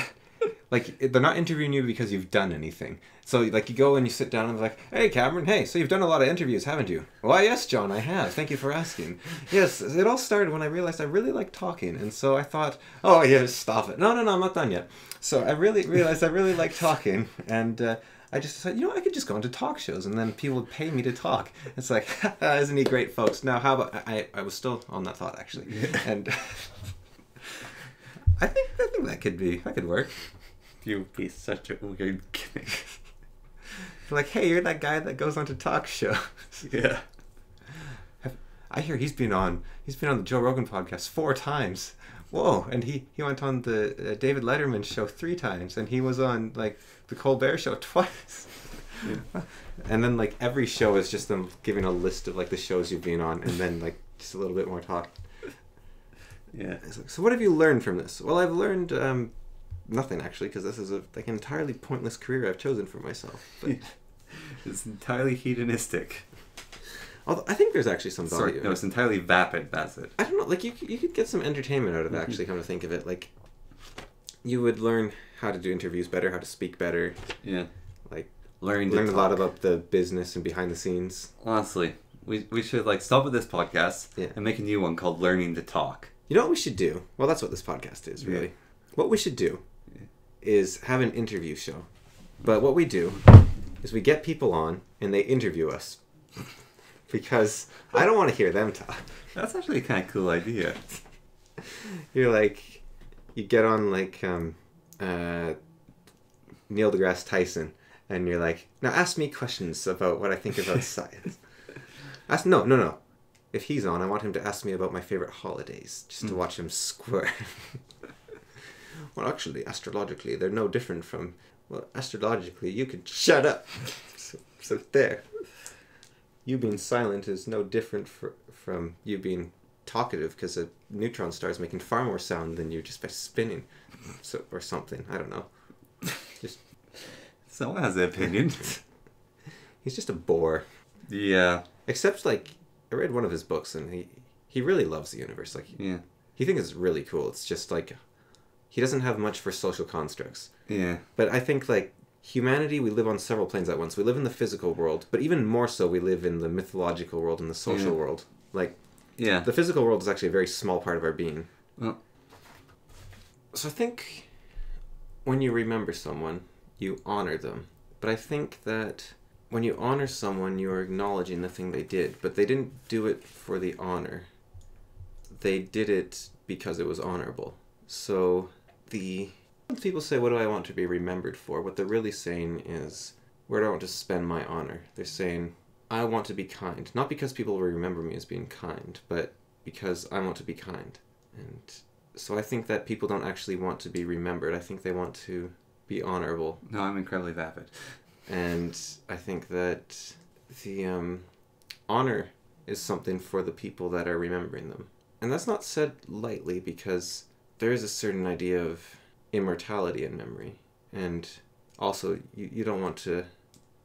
Like, they're not interviewing you because you've done anything. So, like, you go and you sit down and they're like, hey, Cameron, hey, so you've done a lot of interviews, haven't you? Why, yes, John, I have. Thank you for asking. Yes, it all started when I realized I really like talking. And so I thought, oh, yeah, stop it. No, I'm not done yet. So I really realized I really like talking. And I just decided, I could just go into talk shows and then people would pay me to talk. It's like, isn't he great, folks? Now, how about, I was still on that thought, actually. And I think that could work. You'd be such a weird gimmick. Like, hey, you're that guy that goes on to talk shows. Yeah. I hear he's been on the Joe Rogan podcast 4 times. Whoa! And he went on the David Letterman show 3 times, and he was on like the Colbert show twice. Yeah. And then like every show is just them giving a list of like the shows you've been on, and then like just a little bit more talk. Yeah. Like, so what have you learned from this? Well, I've learned nothing, actually, because this is an entirely pointless career I've chosen for myself. But it's entirely hedonistic. Although I think there's actually some value. Sorry, no, it's entirely vapid. That's it. I don't know. Like you could get some entertainment out of it. Actually, come to think of it, like you would learn how to do interviews better, how to speak better. Yeah. Like learn a lot about the business and behind the scenes. Honestly, we should like stop with this podcast and make a new one called Learning to Talk. You know what we should do? Well, that's what this podcast is, really. Yeah. What we should do is have an interview show. But what we do is we get people on and they interview us. Because I don't want to hear them talk. That's actually a kind of cool idea. You're like, you get on like Neil deGrasse Tyson and you're like, now ask me questions about what I think about science. No. If he's on, I want him to ask me about my favorite holidays, just to watch him squirt. Well, actually, astrologically, they're no different from... Well, astrologically, you could shut up. So there. You being silent is no different from you being talkative, because a neutron star is making far more sound than you just by spinning. Or something. I don't know. Just... Someone has an opinion. He's just a bore. Yeah. Except, like, I read one of his books, and he really loves the universe. Like, yeah. He thinks it's really cool. It's just, like, he doesn't have much for social constructs. Yeah. But I think, like, humanity, we live on several planes at once. We live in the physical world, but even more so, we live in the mythological world and the social world. Like, the physical world is actually a very small part of our being. Well. So I think when you remember someone, you honor them. But I think that when you honor someone, you are acknowledging the thing they did, but they didn't do it for the honor. They did it because it was honorable. So when people say, what do I want to be remembered for? What they're really saying is, where do I want to spend my honor? They're saying, I want to be kind. Not because people will remember me as being kind, but because I want to be kind. And so I think that people don't actually want to be remembered. I think they want to be honorable. No, I'm incredibly vapid. And I think that the honor is something for the people that are remembering them. And that's not said lightly, because there is a certain idea of immortality in memory. And also, you don't want to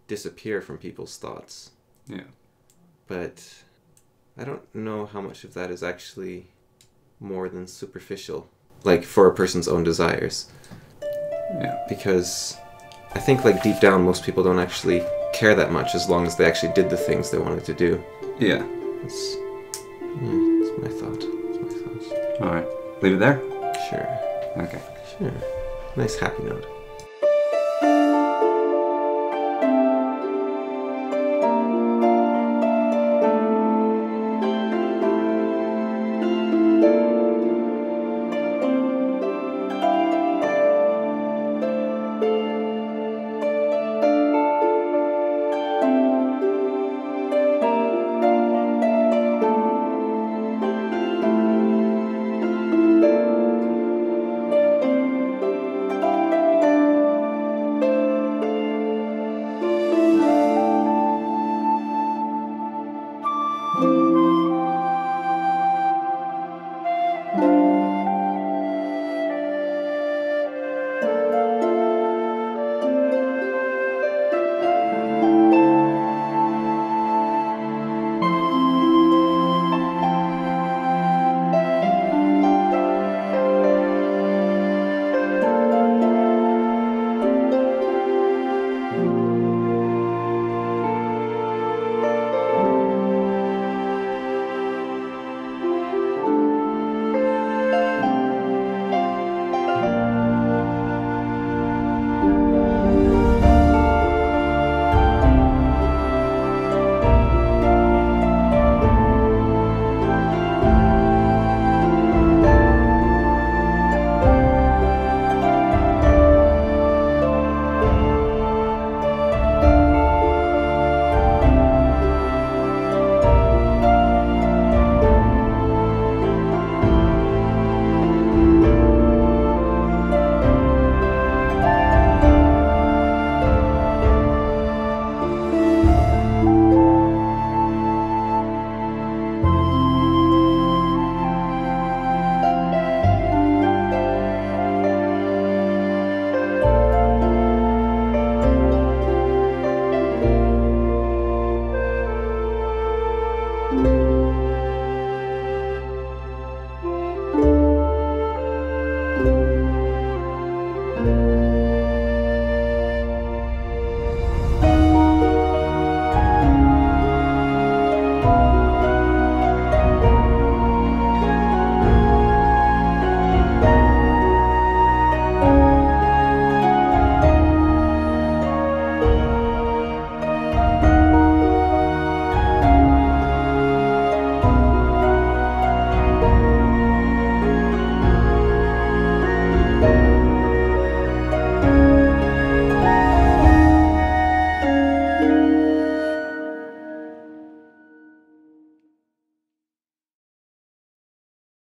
disappear from people's thoughts. Yeah. But I don't know how much of that is actually more than superficial. Like, for a person's own desires. Yeah. Because I think, like, deep down, most people don't actually care that much as long as they actually did the things they wanted to do. Yeah. It's my thought. Alright. Leave it there? Sure. Okay. Sure. Nice happy note.